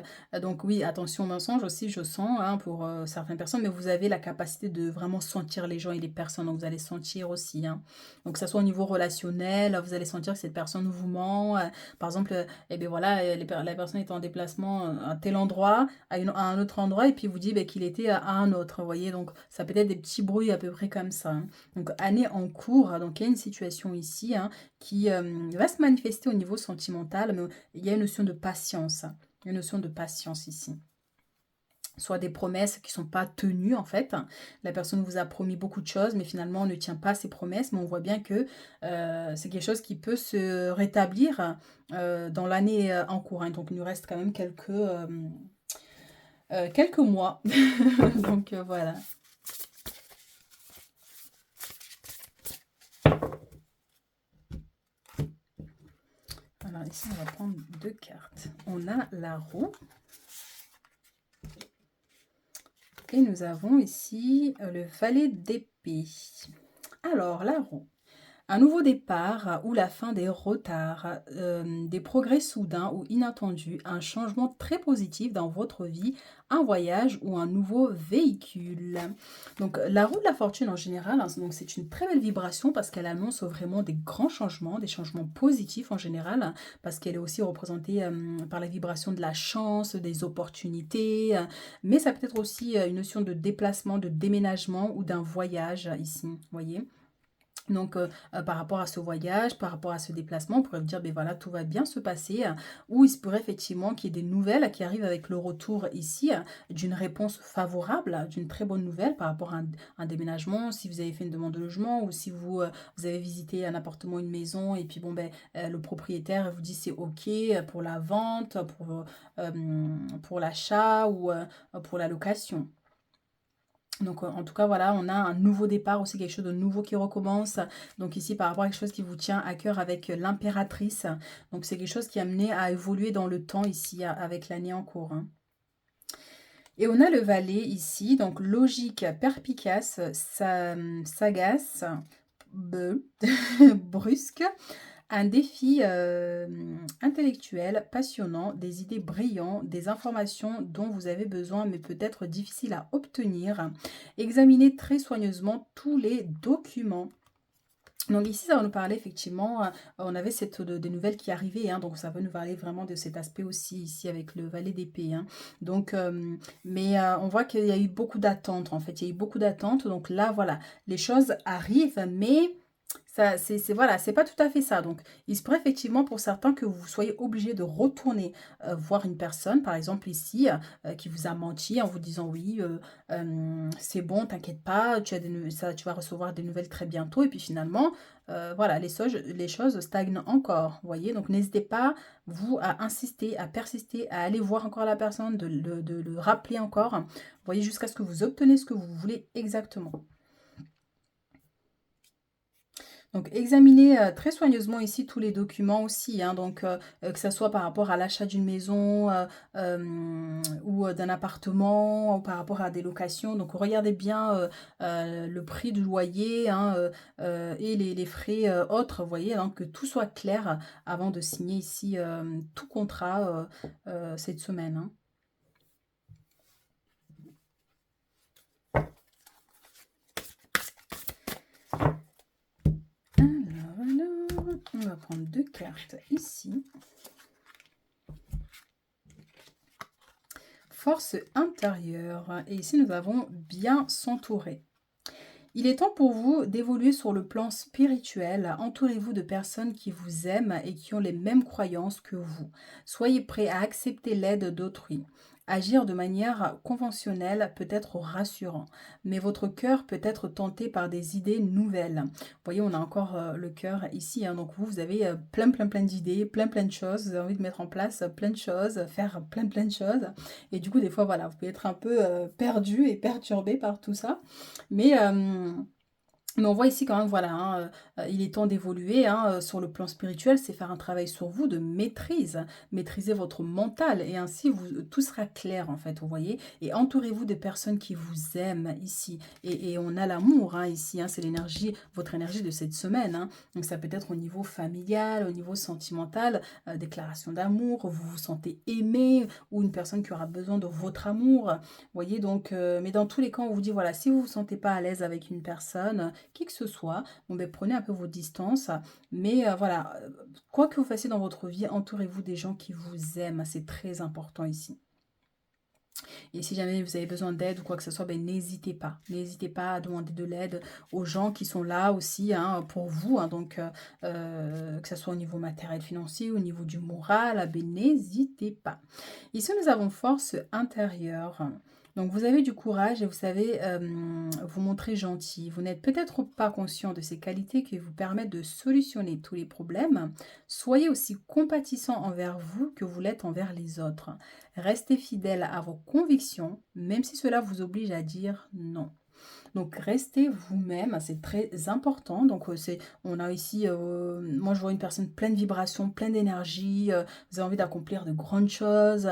oui, attention au mensonge aussi, je sens, hein, pour, certaines personnes, mais vous avez la capacité de vraiment sentir les gens et les personnes, donc vous allez sentir aussi, hein. Donc que ça soit au niveau relationnel, vous allez sentir que cette personne vous ment, par exemple, et beh, voilà, la personne est en déplacement, à tel endroit, à un autre endroit et puis vous dit, beh, qu'il était à un autre, vous voyez? Donc ça peut être des petits bruits à peu près comme ça, hein. Donc année en cours, donc il y a une situation ici, hein, qui, va se manifester au niveau sentimental, mais il y a une notion de patience. Une notion de patience ici. Soit des promesses qui ne sont pas tenues en fait. La personne vous a promis beaucoup de choses, mais finalement on ne tient pas ses promesses. Mais on voit bien que c'est quelque chose qui peut se rétablir dans l'année en cours, hein. Donc il nous reste quand même quelques mois. Donc voilà. Alors ici on va prendre deux cartes. On a la roue. Et nous avons ici le valet d'épée. Alors, la roue. Un nouveau départ ou la fin des retards, des progrès soudains ou inattendus, un changement très positif dans votre vie, un voyage ou un nouveau véhicule. Donc la roue de la fortune en général, hein, donc c'est une très belle vibration parce qu'elle annonce vraiment des grands changements, des changements positifs en général, hein, parce qu'elle est aussi représentée par la vibration de la chance, des opportunités, mais ça peut être aussi une notion de déplacement, de déménagement ou d'un voyage ici, vous voyez. Donc, par rapport à ce voyage, par rapport à ce déplacement, on pourrait me dire: ben voilà, tout va bien se passer», ou il se pourrait effectivement qu'il y ait des nouvelles qui arrivent avec le retour ici, d'une réponse favorable, d'une très bonne nouvelle par rapport à un déménagement. Si vous avez fait une demande de logement ou si vous avez visité un appartement, une maison et puis bon, ben, le propriétaire vous dit: «C'est OK», pour la vente, pour l'achat ou, pour la location. Donc, en tout cas, voilà, on a un nouveau départ aussi, quelque chose de nouveau qui recommence. Donc ici, par rapport à quelque chose qui vous tient à cœur avec l'impératrice. Donc c'est quelque chose qui est amené à évoluer dans le temps ici, avec l'année en cours, hein. Et on a le valet ici, donc logique, perspicace, sagace, brusque, un défi intellectuel passionnant, des idées brillantes, des informations dont vous avez besoin mais peut-être difficiles à obtenir. Examinez très soigneusement tous les documents. Donc ici, ça va nous parler effectivement, on avait des nouvelles qui arrivaient, hein, donc ça va nous parler vraiment de cet aspect aussi ici avec le valet d'épée, hein. Donc, mais on voit qu'il y a eu beaucoup d'attentes en fait, il y a eu beaucoup d'attentes, donc là voilà, les choses arrivent, mais ça, voilà, c'est pas tout à fait ça. Donc, il se pourrait effectivement pour certains que vous soyez obligé de retourner voir une personne, par exemple ici, qui vous a menti en vous disant oui, c'est bon, t'inquiète pas, tu vas recevoir des nouvelles très bientôt. Et puis finalement, voilà, les choses stagnent encore. Vous voyez, donc n'hésitez pas, vous, à insister, à persister, à aller voir encore la personne, de le rappeler encore. Vous voyez, jusqu'à ce que vous obtenez ce que vous voulez exactement. Donc examinez, très soigneusement ici tous les documents aussi, hein, donc que ça soit par rapport à l'achat d'une maison, ou d'un appartement ou par rapport à des locations. Donc regardez bien, le prix du loyer, hein, et les frais, autres, vous voyez? Donc que tout soit clair avant de signer ici, tout contrat, cette semaine, hein. Alors, on va prendre 2 cartes ici. Force intérieure. Et ici, nous avons bien s'entourer. Il est temps pour vous d'évoluer sur le plan spirituel. Entourez-vous de personnes qui vous aiment et qui ont les mêmes croyances que vous. Soyez prêt à accepter l'aide d'autrui. Agir de manière conventionnelle peut être rassurant, mais votre cœur peut être tenté par des idées nouvelles. Vous voyez, on a encore le cœur ici, hein. Donc vous avez plein d'idées, plein de choses. Vous avez envie de mettre en place plein de choses, faire plein de choses. Et du coup, des fois, voilà, vous pouvez être un peu perdu et perturbé par tout ça. Mais Mais on voit ici quand même, voilà, hein, il est temps d'évoluer, hein, sur le plan spirituel, c'est faire un travail sur vous de maîtrise, maîtriser votre mental et ainsi vous tout sera clair, en fait, vous voyez? Et entourez-vous de personnes qui vous aiment ici et on a l'amour, hein, ici, hein, c'est l'énergie, votre énergie de cette semaine, hein. Donc ça peut être au niveau familial, au niveau sentimental, déclaration d'amour, vous vous sentez aimé ou une personne qui aura besoin de votre amour, voyez? Donc mais dans tous les cas, on vous dit, voilà, si vous vous sentez pas à l'aise avec une personne, qui que ce soit, bon, beh, prenez un peu vos distances, mais voilà, quoi que vous fassiez dans votre vie, entourez-vous des gens qui vous aiment, c'est très important ici. Et si jamais vous avez besoin d'aide ou quoi que ce soit, ben, n'hésitez pas. N'hésitez pas à demander de l'aide aux gens qui sont là aussi, hein, pour vous, hein, donc que ce soit au niveau matériel, financier, au niveau du moral, ah ben, n'hésitez pas. Ici, nous avons force intérieure. Donc, vous avez du courage et vous savez vous montrer gentil. Vous n'êtes peut-être pas conscient de ces qualités qui vous permettent de solutionner tous les problèmes. Soyez aussi compatissant envers vous que vous l'êtes envers les autres. Restez fidèle à vos convictions, même si cela vous oblige à dire non. Donc restez vous-même, c'est très important. Donc on a ici, moi je vois une personne pleine de vibrations, pleine d'énergie, vous avez envie d'accomplir de grandes choses.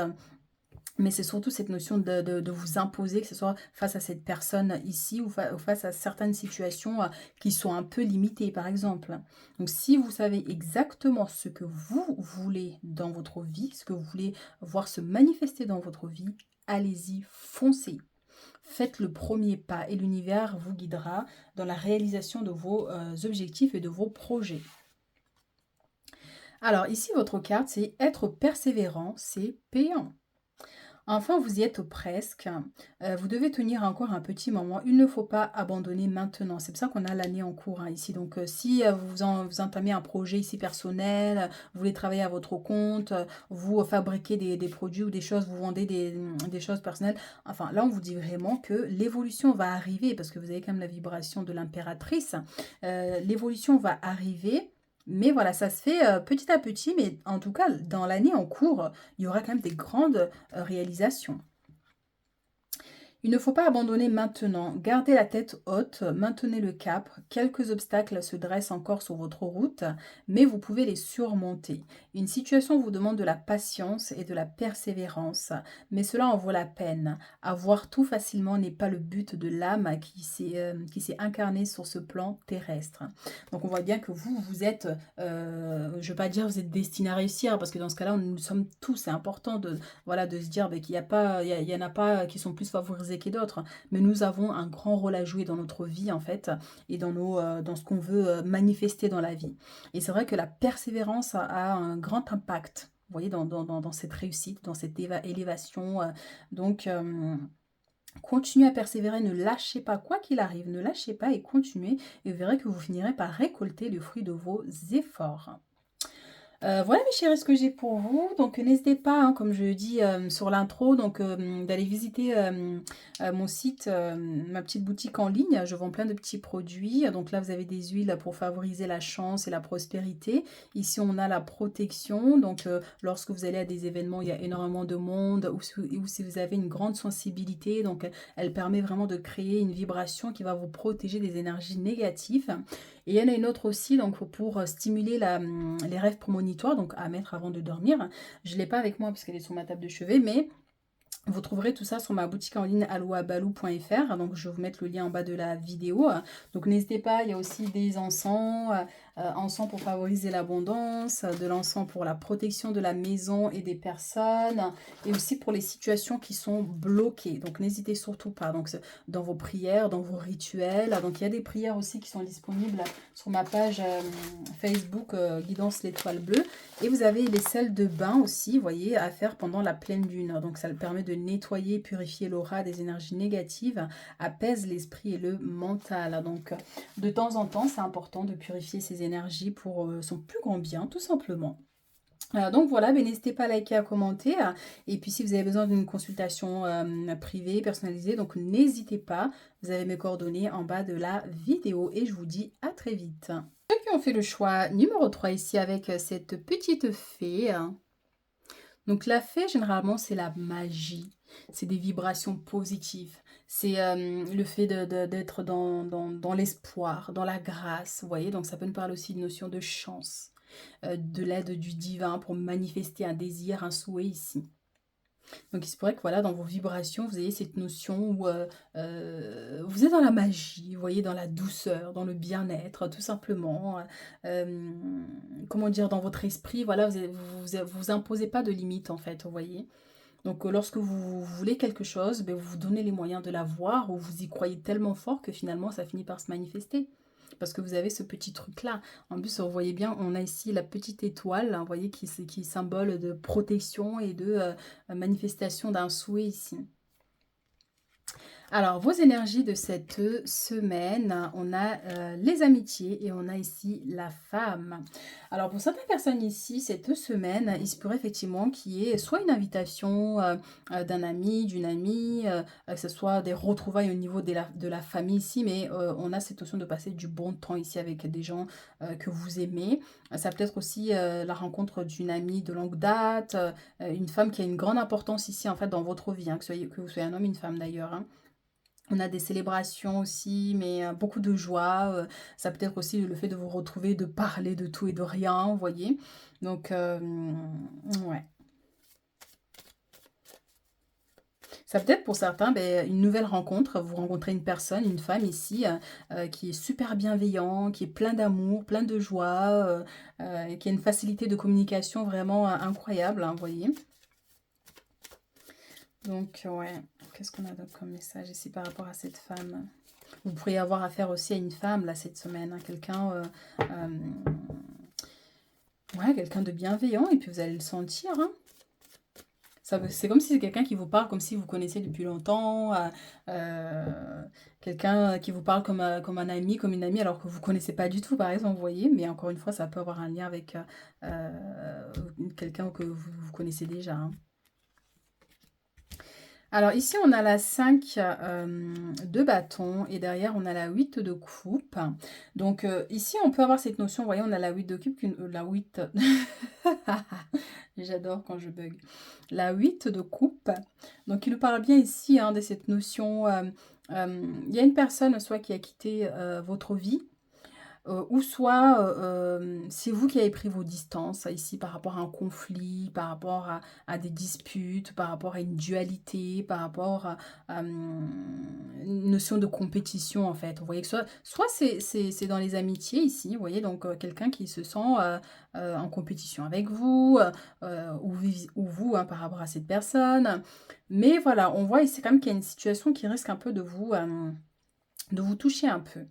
Mais c'est surtout cette notion de vous imposer, que ce soit face à cette personne ici ou face à certaines situations qui sont un peu limitées, par exemple. Donc, si vous savez exactement ce que vous voulez dans votre vie, ce que vous voulez voir se manifester dans votre vie, allez-y, foncez. Faites le premier pas et l'univers vous guidera dans la réalisation de vos objectifs et de vos projets. Alors, ici, votre carte, c'est être persévérant, c'est payant. Enfin, vous y êtes presque. Vous devez tenir encore un petit moment. Il ne faut pas abandonner maintenant. C'est pour ça qu'on a l'année en cours, hein, ici. Donc, si vous entamez un projet ici personnel, vous voulez travailler à votre compte, vous fabriquez des produits ou des choses, vous vendez des choses personnelles. Enfin, là, on vous dit vraiment que l'évolution va arriver parce que vous avez quand même la vibration de l'impératrice. L'évolution va arriver. Mais voilà, ça se fait petit à petit, mais en tout cas, dans l'année en cours, il y aura quand même des grandes réalisation. Il ne faut pas abandonner maintenant. Gardez la tête haute, maintenez le cap. Quelques obstacles se dressent encore sur votre route, mais vous pouvez les surmonter. Une situation vous demande de la patience et de la persévérance, mais cela en vaut la peine. Avoir tout facilement n'est pas le but de l'âme qui s'est incarnée sur ce plan terrestre. Donc on voit bien que vous êtes, je ne veux pas dire vous êtes destiné à réussir, parce que dans ce cas-là, nous sommes tous, c'est important de, voilà, de se dire qu'il y a pas, il y en a pas qui sont plus favorisés que d'autres, mais nous avons un grand rôle à jouer dans notre vie en fait et dans ce qu'on veut manifester dans la vie. Et c'est vrai que la persévérance a un grand impact. Vous voyez, dans cette réussite, dans cette élévation. Donc, continuez à persévérer, ne lâchez pas, quoi qu'il arrive, ne lâchez pas et continuez. Et vous verrez que vous finirez par récolter le fruit de vos efforts. Voilà mes chéris ce que j'ai pour vous. Donc n'hésitez pas, hein, comme je le dis, sur l'intro, donc d'aller visiter, mon site, ma petite boutique en ligne. Je vends plein de petits produits. Donc là, vous avez des huiles pour favoriser la chance et la prospérité. Ici, on a la protection. Donc lorsque vous allez à des événements, où il y a énormément de monde ou si vous avez une grande sensibilité, donc elle permet vraiment de créer une vibration qui va vous protéger des énergies négatives. Et il y en a une autre aussi, donc pour stimuler les rêves prémonitoires, donc à mettre avant de dormir. Je ne l'ai pas avec moi parce qu'elle est sur ma table de chevet, mais vous trouverez tout ça sur ma boutique en ligne aloabalou.fr. Donc je vais vous mettre le lien en bas de la vidéo. Donc n'hésitez pas, il y a aussi des encens, encens pour favoriser l'abondance, de l'encens pour la protection de la maison et des personnes, et aussi pour les situations qui sont bloquées. Donc n'hésitez surtout pas. Donc dans vos prières, dans vos rituels. Donc il y a des prières aussi qui sont disponibles sur ma page Facebook Guidance l'étoile bleue. Et vous avez les sels de bain aussi, vous voyez, à faire pendant la pleine lune. Donc ça permet de nettoyer, purifier l'aura des énergies négatives, apaise l'esprit et le mental. Donc de temps en temps, c'est important de purifier ces énergies pour son plus grand bien, tout simplement. Donc voilà, ben, n'hésitez pas à liker, à commenter. Et puis si vous avez besoin d'une consultation privée, personnalisée, donc n'hésitez pas. Vous avez mes coordonnées en bas de la vidéo. Et je vous dis à très vite. Ceux qui ont fait le choix numéro 3 ici avec cette petite fée. Donc la fée, généralement, c'est la magie. C'est des vibrations positives. C'est le fait d'être dans l'espoir, dans la grâce, vous voyez? Donc ça peut nous parler aussi de notion de chance, de l'aide du divin pour manifester un désir, un souhait ici. Donc il se pourrait que voilà, dans vos vibrations, vous ayez cette notion où vous êtes dans la magie, vous voyez, dans la douceur, dans le bien-être, tout simplement. Comment dire, dans votre esprit, voilà, vous imposez pas de limites en fait, vous voyez. Donc lorsque vous voulez quelque chose, ben, vous vous donnez les moyens de l'avoir ou vous y croyez tellement fort que finalement ça finit par se manifester. Parce que vous avez ce petit truc-là. En plus, vous voyez bien, on a ici la petite étoile, hein, vous voyez, qui est symbole de protection et de manifestation d'un souhait ici. Alors, vos énergies de cette semaine, on a les amitiés et on a ici la femme. Alors, pour certaines personnes ici, cette semaine, il se pourrait effectivement qu'il y ait soit une invitation d'un ami, d'une amie, que ce soit des retrouvailles au niveau de la famille ici, mais on a cette notion de passer du bon temps ici avec des gens que vous aimez. Ça peut être aussi la rencontre d'une amie de longue date, une femme qui a une grande importance ici en fait dans votre vie, hein, que vous soyez un homme, une femme d'ailleurs, hein. On a des célébrations aussi, mais beaucoup de joie. Ça peut être aussi le fait de vous retrouver, de parler de tout et de rien, vous voyez. Donc, ouais. Ça peut être pour certains ben, une nouvelle rencontre. Vous rencontrez une personne, une femme ici, qui est super bienveillant, qui est plein d'amour, plein de joie, qui a une facilité de communication vraiment incroyable, hein, vous voyez. Donc, ouais, qu'est-ce qu'on a d'autre comme message ici par rapport à cette femme? Vous pourriez avoir affaire aussi à une femme, là, cette semaine, hein, ouais, quelqu'un de bienveillant, et puis vous allez le sentir, hein. C'est comme si c'est quelqu'un qui vous parle comme si vous connaissez depuis longtemps, quelqu'un qui vous parle comme un ami, comme une amie, alors que vous ne connaissez pas du tout, par exemple, vous voyez. Mais encore une fois, ça peut avoir un lien avec quelqu'un que vous connaissez déjà, hein. Alors ici, on a la 5 de bâton et derrière, on a la 8 de coupe. Donc ici, on peut avoir cette notion, vous voyez, on a la 8 de coupe, la 8... J'adore quand je bug. La 8 de coupe. Donc il nous parle bien ici hein, de cette notion. Il y a une personne soit qui a quitté votre vie, ou soit, c'est vous qui avez pris vos distances ici par rapport à un conflit, par rapport à des disputes, par rapport à une dualité, par rapport une notion de compétition en fait. Vous voyez que soit c'est dans les amitiés ici, vous voyez, donc quelqu'un qui se sent en compétition avec vous, ou vous hein, par rapport à cette personne. Mais voilà, on voit ici quand même qu'il y a une situation qui risque un peu de vous toucher un peu,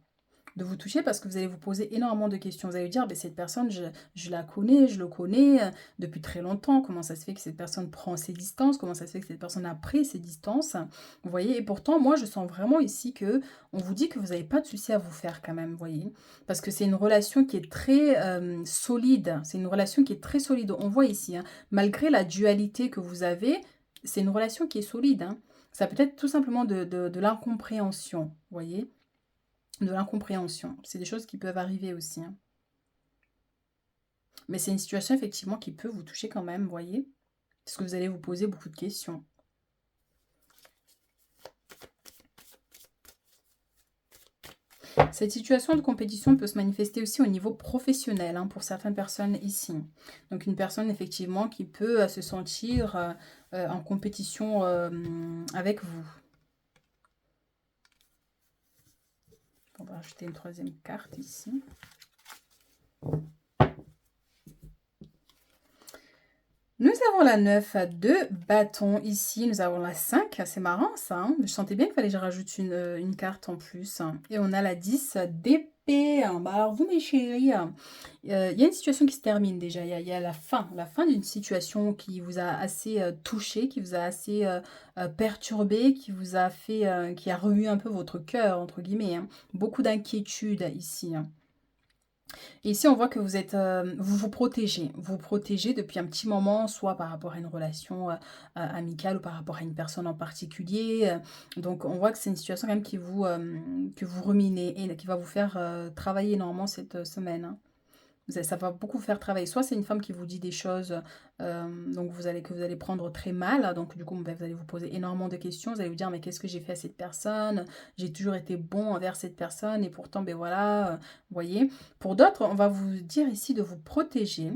de vous toucher parce que vous allez vous poser énormément de questions. Vous allez vous dire, ben, cette personne, je la connais, je le connais depuis très longtemps. Comment ça se fait que cette personne prend ses distances? Comment ça se fait que cette personne a pris ses distances? Vous voyez, et pourtant, moi, je sens vraiment ici que on vous dit que vous n'avez pas de souci à vous faire quand même, vous voyez. Parce que c'est une relation qui est très solide. C'est une relation qui est très solide. On voit ici, hein, malgré la dualité que vous avez, c'est une relation qui est solide, hein. Ça peut être tout simplement de l'incompréhension, vous voyez, de l'incompréhension. C'est des choses qui peuvent arriver aussi, hein. Mais c'est une situation effectivement qui peut vous toucher quand même, vous voyez. Parce que vous allez vous poser beaucoup de questions. Cette situation de compétition peut se manifester aussi au niveau professionnel hein, pour certaines personnes ici. Donc une personne effectivement qui peut se sentir en compétition avec vous. On va rajouter une troisième carte ici. Nous avons la 9 de bâton ici, nous avons la 5, c'est marrant ça, hein, je sentais bien qu'il fallait que je rajoute une carte en plus. Et on a la 10 d'épée. Bah alors vous mes chéris, il y a une situation qui se termine déjà, il y a la fin d'une situation qui vous a assez touché, qui vous a assez perturbé, qui vous a fait, qui a remué un peu votre cœur, entre guillemets, hein. Beaucoup d'inquiétude ici, hein. Et ici, on voit que vous êtes, vous vous protégez depuis un petit moment, soit par rapport à une relation amicale ou par rapport à une personne en particulier. Donc, on voit que c'est une situation quand même que vous ruminez et qui va vous faire travailler énormément cette semaine, hein. Ça va beaucoup faire travailler. Soit c'est une femme qui vous dit des choses donc que vous allez prendre très mal. Donc du coup, ben, vous allez vous poser énormément de questions. Vous allez vous dire, mais qu'est-ce que j'ai fait à cette personne? J'ai toujours été bon envers cette personne et pourtant, ben voilà, vous voyez. Pour d'autres, on va vous dire ici de vous protéger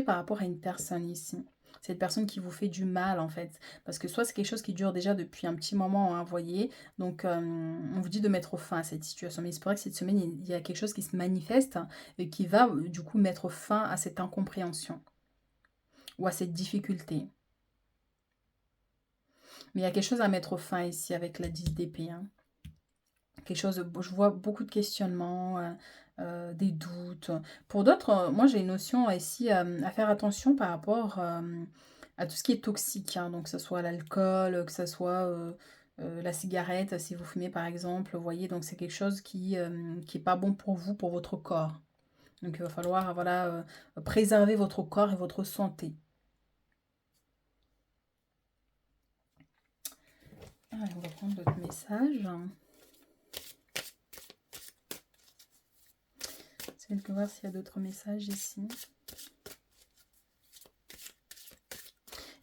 par rapport à une personne ici. Cette personne qui vous fait du mal en fait. Parce que soit c'est quelque chose qui dure déjà depuis un petit moment, hein, vous voyez. Donc on vous dit de mettre fin à cette situation. Mais c'est vrai que cette semaine, il y a quelque chose qui se manifeste et qui va du coup mettre fin à cette incompréhension ou à cette difficulté. Mais il y a quelque chose à mettre fin ici avec la 10 d'épée, hein. Quelque chose, je vois beaucoup de questionnements, des doutes. Pour d'autres, moi j'ai une notion ici à faire attention par rapport à tout ce qui est toxique, hein. Donc que ce soit l'alcool, que ce soit la cigarette, si vous fumez par exemple, vous voyez, donc c'est quelque chose qui est pas bon pour vous, pour votre corps. Donc il va falloir voilà, préserver votre corps et votre santé. Allez, on va prendre d'autres messages. J'essaie de voir s'il y a d'autres messages ici.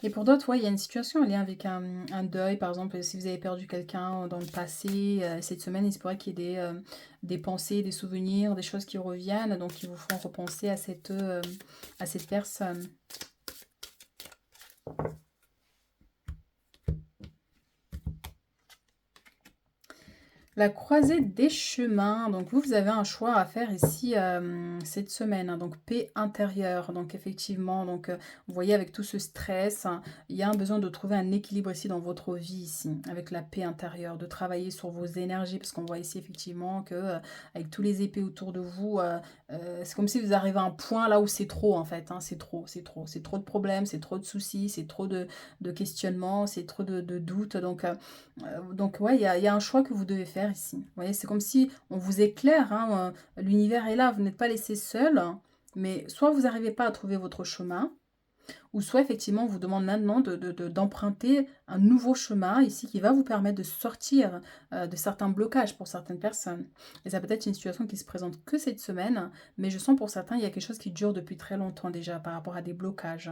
Et pour d'autres, ouais, il y a une situation en lien avec un deuil, par exemple, si vous avez perdu quelqu'un dans le passé, cette semaine, il se pourrait qu'il y ait des pensées, des souvenirs, des choses qui reviennent, donc qui vous font repenser à cette personne. La croisée des chemins, donc vous avez un choix à faire ici cette semaine, hein, donc paix intérieure, donc effectivement, donc vous voyez avec tout ce stress, hein, il y a un besoin de trouver un équilibre ici dans votre vie ici, avec la paix intérieure, de travailler sur vos énergies, parce qu'on voit ici effectivement que avec tous les épées autour de vous, c'est comme si vous arrivez à un point là où c'est trop en fait, hein, c'est trop de problèmes, c'est trop de soucis, c'est trop de questionnements, c'est trop de doutes, donc ouais, il y a un choix que vous devez faire ici. Vous voyez, c'est comme si on vous éclaire, hein, l'univers est là, vous n'êtes pas laissé seul, hein, mais soit vous n'arrivez pas à trouver votre chemin, ou soit effectivement on vous demande maintenant d'emprunter un nouveau chemin ici qui va vous permettre de sortir de certains blocages pour certaines personnes. Et ça peut être une situation qui se présente que cette semaine, mais je sens pour certains il y a quelque chose qui dure depuis très longtemps déjà par rapport à des blocages.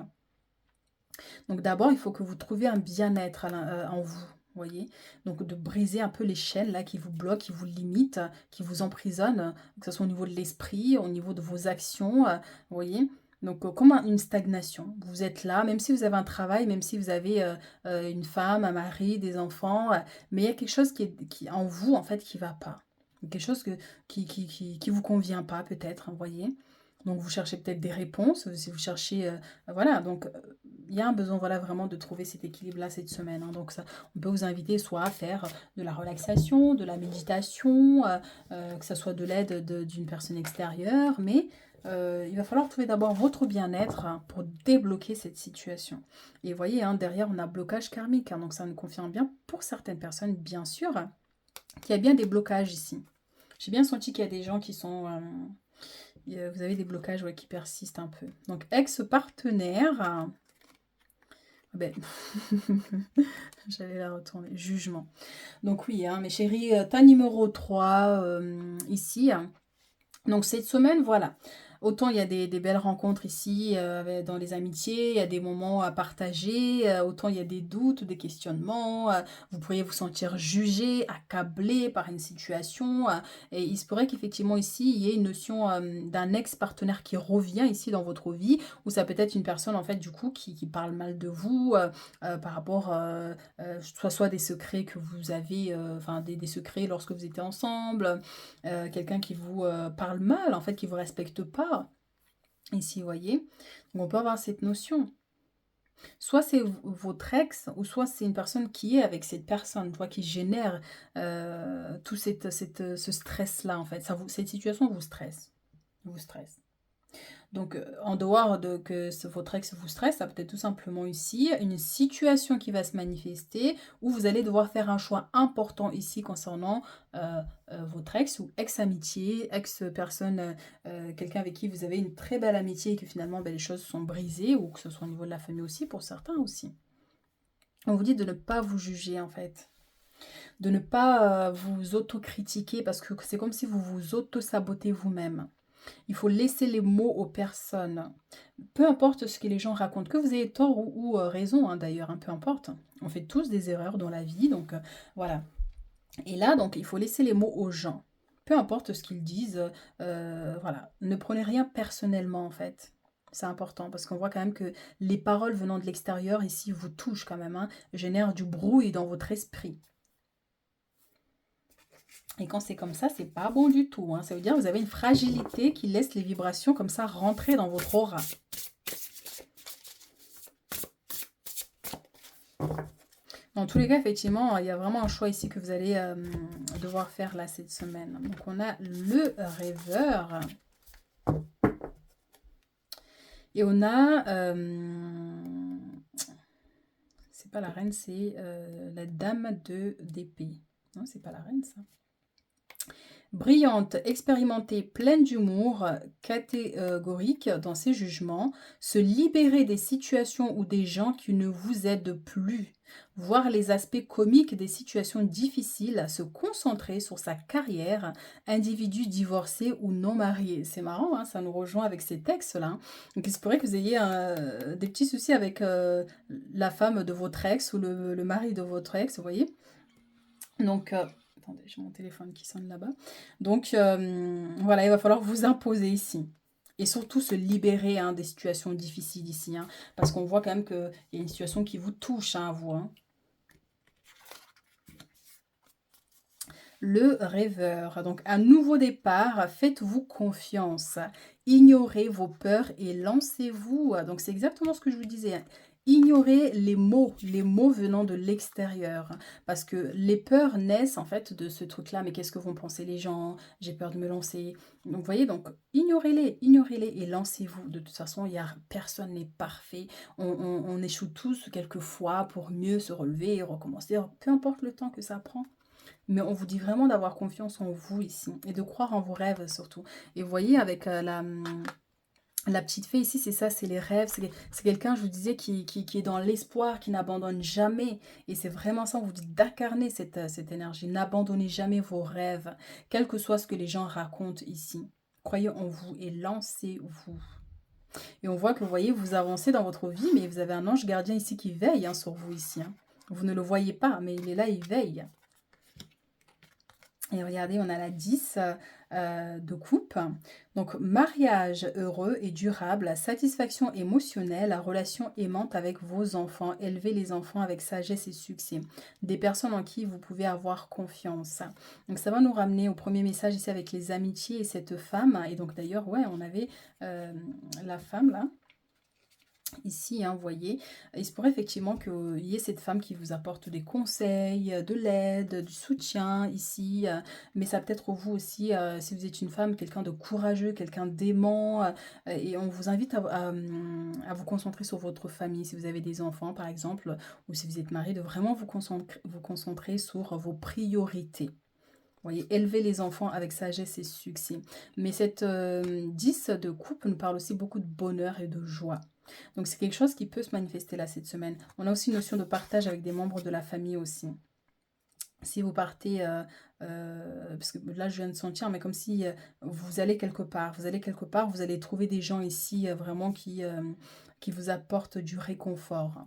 Donc d'abord, il faut que vous trouviez un bien-être en vous. Voyez, donc de briser un peu les chaînes là qui vous bloquent, qui vous limitent, qui vous emprisonnent, que ce soit au niveau de l'esprit, au niveau de vos actions, vous voyez. Donc comme une stagnation. Vous êtes là, même si vous avez un travail, même si vous avez une femme, un mari, des enfants, mais il y a quelque chose qui en vous en fait qui va pas. Quelque chose qui vous convient pas peut-être, vous voyez. Donc vous cherchez peut-être des réponses, si vous cherchez, voilà, donc il y a un besoin voilà, vraiment de trouver cet équilibre-là cette semaine, hein. Donc ça, on peut vous inviter soit à faire de la relaxation, de la méditation, que ce soit de l'aide d'une personne extérieure, mais il va falloir trouver d'abord votre bien-être hein, pour débloquer cette situation. Et vous voyez, hein, derrière, on a blocage karmique, hein, donc ça nous confirme bien pour certaines personnes, bien sûr, qu'il y a bien des blocages ici. J'ai bien senti qu'il y a des gens qui sont... vous avez des blocages ouais, qui persistent un peu. Donc, ex-partenaire... Ben, j'allais la retourner. Jugement. Donc oui, hein, mes chéris, tas numéro 3 ici. Donc cette semaine, voilà. Autant il y a des belles rencontres ici dans les amitiés, il y a des moments à partager, autant il y a des doutes, des questionnements, vous pourriez vous sentir jugé, accablé par une situation. Et il se pourrait qu'effectivement ici, il y ait une notion d'un ex-partenaire qui revient ici dans votre vie, ou ça peut être une personne en fait du coup qui parle mal de vous par rapport soit des secrets que vous avez, enfin des secrets lorsque vous étiez ensemble, quelqu'un qui vous parle mal, en fait, qui ne vous respecte pas. Ici, vous voyez. Donc, on peut avoir cette notion. Soit c'est votre ex, ou soit c'est une personne qui est avec cette personne, tu vois, qui génère tout ce stress-là, en fait. Cette situation vous stresse. Vous stresse. Donc, en dehors de que votre ex vous stresse, ça peut être tout simplement ici une situation qui va se manifester où vous allez devoir faire un choix important ici concernant votre ex ou ex-amitié, ex-personne, quelqu'un avec qui vous avez une très belle amitié et que finalement ben, les choses sont brisées ou que ce soit au niveau de la famille aussi, pour certains aussi. On vous dit de ne pas vous juger en fait. De ne pas vous autocritiquer parce que c'est comme si vous vous auto-sabotez vous-même. Il faut laisser les mots aux personnes. Peu importe ce que les gens racontent, que vous ayez tort ou raison, hein, d'ailleurs, hein, peu importe. On fait tous des erreurs dans la vie, donc voilà. Et là, donc, il faut laisser les mots aux gens. Peu importe ce qu'ils disent, voilà. Ne prenez rien personnellement, en fait. C'est important parce qu'on voit quand même que les paroles venant de l'extérieur, ici, vous touchent quand même, hein, génèrent du bruit dans votre esprit. Et quand c'est comme ça, c'est pas bon du tout, hein. Ça veut dire que vous avez une fragilité qui laisse les vibrations comme ça rentrer dans votre aura. Dans tous les cas, effectivement, il y a vraiment un choix ici que vous allez devoir faire là cette semaine. Donc, on a le rêveur. Et on a... c'est pas la reine, c'est la dame d'épée. Non, c'est pas la reine, ça. Brillante, expérimentée, pleine d'humour, catégorique dans ses jugements, se libérer des situations ou des gens qui ne vous aident plus, voir les aspects comiques des situations difficiles, se concentrer sur sa carrière, individu divorcé ou non marié. C'est marrant, hein, ça nous rejoint avec ces textes-là. Hein. Donc il se pourrait que vous ayez des petits soucis avec la femme de votre ex ou le mari de votre ex, vous voyez. Donc, attendez, j'ai mon téléphone qui sonne là-bas. Donc, voilà, il va falloir vous imposer ici. Et surtout se libérer hein, des situations difficiles ici. Hein, parce qu'on voit quand même qu'il y a une situation qui vous touche, hein, vous. Hein. Le rêveur. Donc, un nouveau départ, faites-vous confiance. Ignorez vos peurs et lancez-vous. Donc, c'est exactement ce que je vous disais. Hein. Ignorez les mots venant de l'extérieur. Parce que les peurs naissent en fait de ce truc-là. Mais qu'est-ce que vont penser les gens? J'ai peur de me lancer. Donc, vous voyez, donc ignorez-les et lancez-vous. De toute façon, personne n'est parfait. On échoue tous quelquefois pour mieux se relever et recommencer. Peu importe le temps que ça prend. Mais on vous dit vraiment d'avoir confiance en vous ici et de croire en vos rêves surtout. Et vous voyez avec la petite fée ici, c'est ça, c'est les rêves. C'est quelqu'un, je vous disais, qui est dans l'espoir, qui n'abandonne jamais. Et c'est vraiment ça, on vous dit d'incarner cette énergie. N'abandonnez jamais vos rêves, quel que soit ce que les gens racontent ici. Croyez en vous et lancez-vous. Et on voit que, vous voyez, vous avancez dans votre vie, mais vous avez un ange gardien ici qui veille hein, sur vous ici. Hein. Vous ne le voyez pas, mais il est là, il veille. Et regardez, on a la 10 de coupe. Donc, mariage heureux et durable, satisfaction émotionnelle, relation aimante avec vos enfants, élever les enfants avec sagesse et succès. Des personnes en qui vous pouvez avoir confiance. Donc, ça va nous ramener au premier message ici avec les amitiés et cette femme. Et donc, d'ailleurs, ouais, on avait la femme là. Ici, hein, vous voyez, il se pourrait effectivement qu'il y ait cette femme qui vous apporte des conseils, de l'aide, du soutien ici, mais ça peut être vous aussi, si vous êtes une femme, quelqu'un de courageux, quelqu'un d'aimant, et on vous invite à vous concentrer sur votre famille, si vous avez des enfants par exemple, ou si vous êtes marié, de vraiment vous concentrer sur vos priorités. Vous voyez, élever les enfants avec sagesse et succès. Mais cette 10 de coupe nous parle aussi beaucoup de bonheur et de joie. Donc c'est quelque chose qui peut se manifester là cette semaine. On a aussi une notion de partage avec des membres de la famille aussi. Si vous partez, parce que là je viens de sentir, mais comme si vous allez quelque part, vous allez trouver des gens ici vraiment qui vous apportent du réconfort.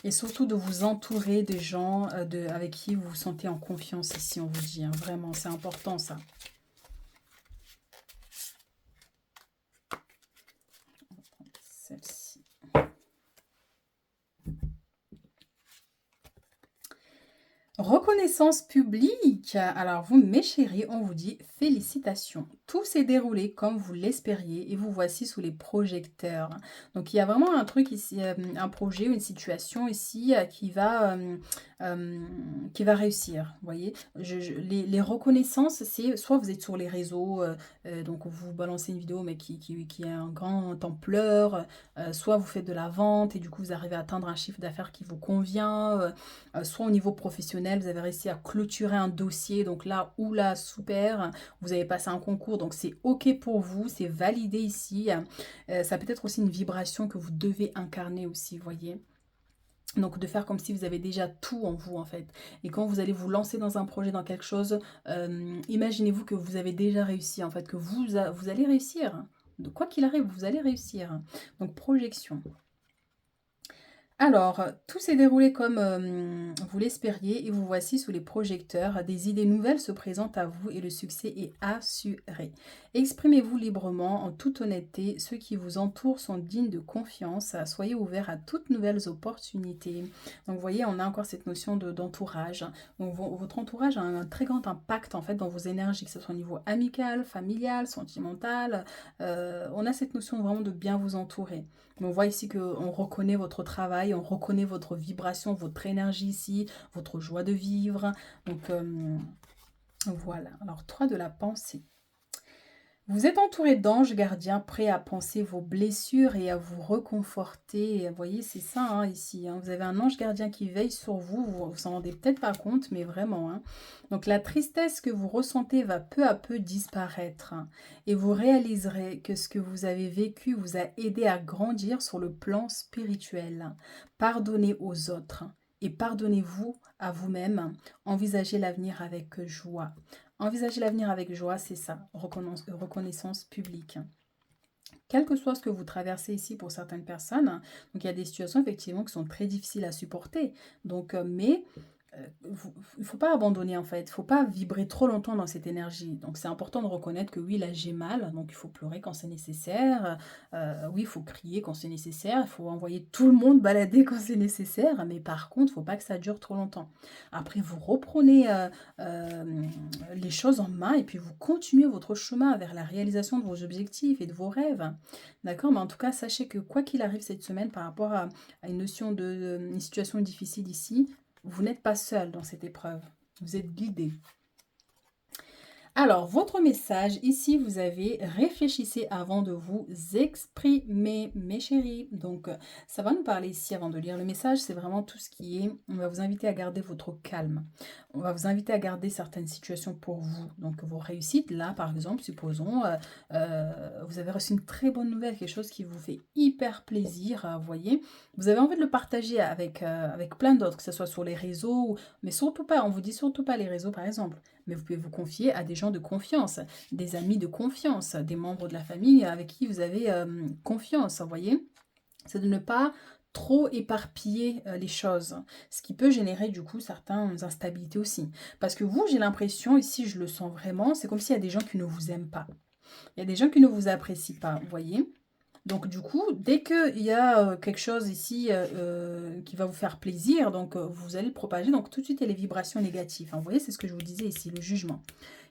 Et surtout de vous entourer des gens avec qui vous vous sentez en confiance ici, on vous dit. Hein, vraiment, c'est important ça. Celle-ci. Reconnaissance publique. Alors vous, mes chéris, on vous dit félicitations. Tout s'est déroulé comme vous l'espériez et vous voici sous les projecteurs. Donc il y a vraiment un truc ici, un projet, une situation ici qui va réussir. Vous voyez, les reconnaissances, c'est soit vous êtes sur les réseaux, donc vous balancez une vidéo mais qui est un grand ampleur, soit vous faites de la vente et du coup vous arrivez à atteindre un chiffre d'affaires qui vous convient, soit au niveau professionnel, vous avez réussi à clôturer un dossier, donc là, oula, super, vous avez passé un concours, donc c'est ok pour vous, c'est validé ici. Ça peut être aussi une vibration que vous devez incarner aussi, vous voyez. Donc de faire comme si vous avez déjà tout en vous en fait. Et quand vous allez vous lancer dans un projet, dans quelque chose, imaginez-vous que vous avez déjà réussi en fait, que vous allez réussir. De quoi qu'il arrive, vous allez réussir. Donc projection. Alors, tout s'est déroulé comme vous l'espériez et vous voici sous les projecteurs. Des idées nouvelles se présentent à vous et le succès est assuré. Exprimez-vous librement, en toute honnêteté. Ceux qui vous entourent sont dignes de confiance. Soyez ouverts à toutes nouvelles opportunités. Donc, vous voyez, on a encore cette notion d'entourage. Donc, votre entourage a un très grand impact en fait dans vos énergies, que ce soit au niveau amical, familial, sentimental. On a cette notion vraiment de bien vous entourer. Mais on voit ici qu'on reconnaît votre travail, on reconnaît votre vibration, votre énergie ici, votre joie de vivre. Donc voilà. Alors 3 de la pensée. Vous êtes entouré d'anges gardiens prêts à panser vos blessures et à vous reconforter. Vous voyez, c'est ça hein, ici. Hein. Vous avez un ange gardien qui veille sur vous. Vous vous en rendez peut-être pas compte, mais vraiment. Hein. Donc la tristesse que vous ressentez va peu à peu disparaître. Hein, et vous réaliserez que ce que vous avez vécu vous a aidé à grandir sur le plan spirituel. Pardonnez aux autres et pardonnez-vous à vous-même. Envisagez l'avenir avec joie. Envisager l'avenir avec joie, c'est ça, reconnaissance publique. Quel que soit ce que vous traversez ici pour certaines personnes, donc il y a des situations effectivement qui sont très difficiles à supporter. Donc, mais il ne faut pas abandonner en fait, il ne faut pas vibrer trop longtemps dans cette énergie. Donc c'est important de reconnaître que oui, là j'ai mal, donc il faut pleurer quand c'est nécessaire, oui, il faut crier quand c'est nécessaire, il faut envoyer tout le monde balader quand c'est nécessaire, mais par contre, il ne faut pas que ça dure trop longtemps. Après, vous reprenez les choses en main et puis vous continuez votre chemin vers la réalisation de vos objectifs et de vos rêves. D'accord? Mais en tout cas, sachez que quoi qu'il arrive cette semaine par rapport à une notion une situation difficile ici, vous n'êtes pas seul dans cette épreuve. Vous êtes guidé. Alors, votre message, ici, vous avez réfléchissez avant de vous exprimer, mes chéris. Donc, ça va nous parler ici avant de lire le message. C'est vraiment tout ce qui est, on va vous inviter à garder votre calme. On va vous inviter à garder certaines situations pour vous. Donc, vos réussites, là, par exemple, supposons, vous avez reçu une très bonne nouvelle, quelque chose qui vous fait hyper plaisir, vous voyez. Vous avez envie de le partager avec plein d'autres, que ce soit sur les réseaux, mais surtout pas, on vous dit surtout pas les réseaux, par exemple. Mais vous pouvez vous confier à des gens de confiance, des amis de confiance, des membres de la famille avec qui vous avez confiance, vous voyez. C'est de ne pas trop éparpiller les choses, ce qui peut générer du coup certaines instabilités aussi. Parce que vous, j'ai l'impression, ici je le sens vraiment, c'est comme s'il y a des gens qui ne vous aiment pas. Il y a des gens qui ne vous apprécient pas, vous voyez. Donc du coup, dès qu'il y a quelque chose ici qui va vous faire plaisir, donc vous allez le propager, donc tout de suite il y a les vibrations négatives. Hein. Vous voyez, c'est ce que je vous disais ici, le jugement.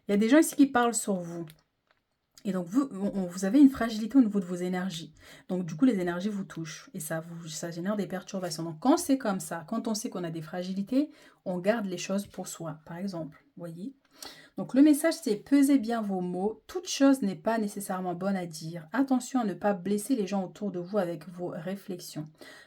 Il y a des gens ici qui parlent sur vous. Et donc vous avez une fragilité au niveau de vos énergies. Donc du coup, les énergies vous touchent et ça génère des perturbations. Donc quand c'est comme ça, quand on sait qu'on a des fragilités, on garde les choses pour soi, par exemple. Vous voyez ? Donc le message c'est pesez bien vos mots, toute chose n'est pas nécessairement bonne à dire. Attention à ne pas blesser les gens autour de vous avec vos réflexions.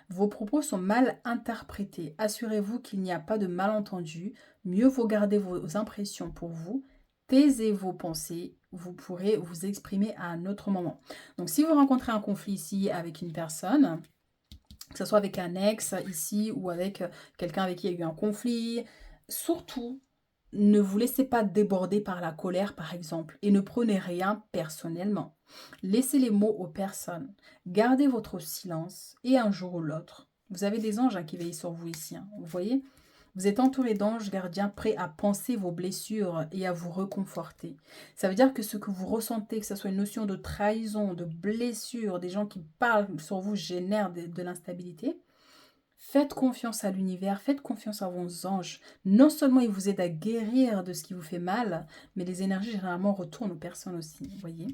Vos propos sont mal interprétés. Assurez-vous qu'il n'y a pas de malentendu. Mieux vaut garder vos impressions pour vous. Taisez vos pensées, vous pourrez vous exprimer à un autre moment. Donc si vous rencontrez un conflit ici avec une personne, que ce soit avec un ex ici ou avec quelqu'un avec qui il y a eu un conflit, surtout ne vous laissez pas déborder par la colère, par exemple, et ne prenez rien personnellement. Laissez les mots aux personnes. Gardez votre silence et un jour ou l'autre, vous avez des anges qui veillent sur vous ici. Hein, vous voyez, vous êtes entouré d'anges gardiens prêts à panser vos blessures et à vous reconforter. Ça veut dire que ce que vous ressentez, que ce soit une notion de trahison, de blessure, des gens qui parlent sur vous génèrent de l'instabilité. Faites confiance à l'univers, faites confiance à vos anges. Non seulement ils vous aident à guérir de ce qui vous fait mal, mais les énergies généralement retournent aux personnes aussi, vous voyez.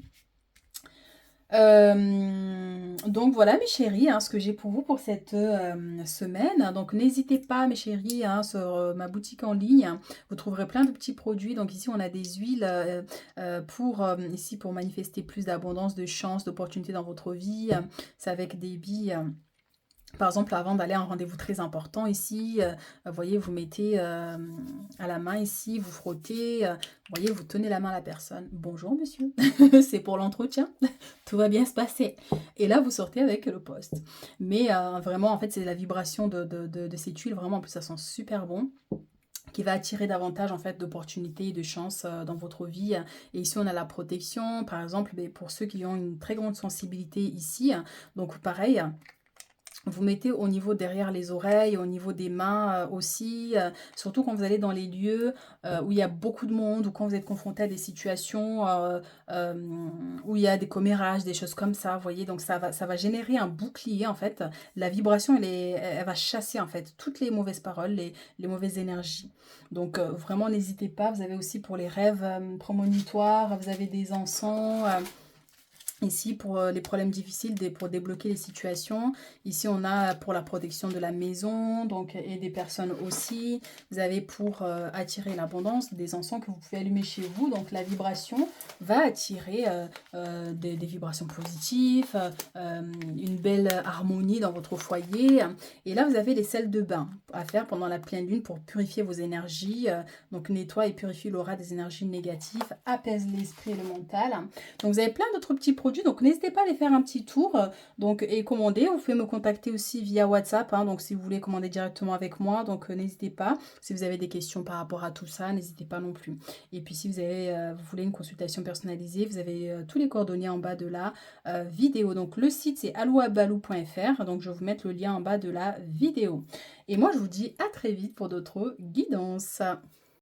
Donc voilà mes chéris, hein, ce que j'ai pour vous pour cette semaine. Donc n'hésitez pas mes chéris, hein, sur ma boutique en ligne, hein, vous trouverez plein de petits produits. Donc ici on a des huiles ici pour manifester plus d'abondance, de chance, d'opportunités dans votre vie. C'est avec des billes Par exemple, avant d'aller à un rendez-vous très important ici, vous voyez, vous mettez, à la main ici, vous frottez, vous voyez, vous tenez la main à la personne: «Bonjour monsieur, c'est pour l'entretien, tout va bien se passer» et là, vous sortez avec le poste. Mais vraiment, en fait, c'est la vibration de cette huile, vraiment, en plus, ça sent super bon, qui va attirer davantage, en fait, d'opportunités et de chances, dans votre vie, et ici, on a la protection, par exemple, beh, pour ceux qui ont une très grande sensibilité ici, donc pareil, vous mettez au niveau derrière les oreilles, au niveau des mains, aussi, surtout quand vous allez dans les lieux, où il y a beaucoup de monde ou quand vous êtes confronté à des situations, où il y a des commérages, des choses comme ça, vous voyez? Donc ça va générer un bouclier, en fait. La vibration, elle va chasser, en fait, toutes les mauvaises paroles, les mauvaises énergies. Donc vraiment n'hésitez pas. Vous avez aussi pour les rêves, prémonitoires, vous avez des encens, ici, pour les problèmes difficiles, pour débloquer les situations. Ici, on a pour la protection de la maison donc, et des personnes aussi. Vous avez pour attirer l'abondance des encens que vous pouvez allumer chez vous. Donc, la vibration va attirer des vibrations positives, une belle harmonie dans votre foyer. Et là, vous avez les sels de bain à faire pendant la pleine lune pour purifier vos énergies. Donc, nettoie et purifie l'aura des énergies négatives, apaise l'esprit et le mental. Donc, vous avez plein d'autres petits produits, donc n'hésitez pas à aller faire un petit tour donc, et commander. Vous pouvez me contacter aussi via WhatsApp, hein, donc si vous voulez commander directement avec moi, donc n'hésitez pas. Si vous avez des questions par rapport à tout ça, n'hésitez pas non plus. Et puis, si vous voulez une consultation personnalisée, vous avez tous les coordonnées en bas de la vidéo. Donc, le site, c'est allouabalou.fr, donc je vais vous mettre le lien en bas de la vidéo. Et moi, je vous dis à très vite pour d'autres guidances.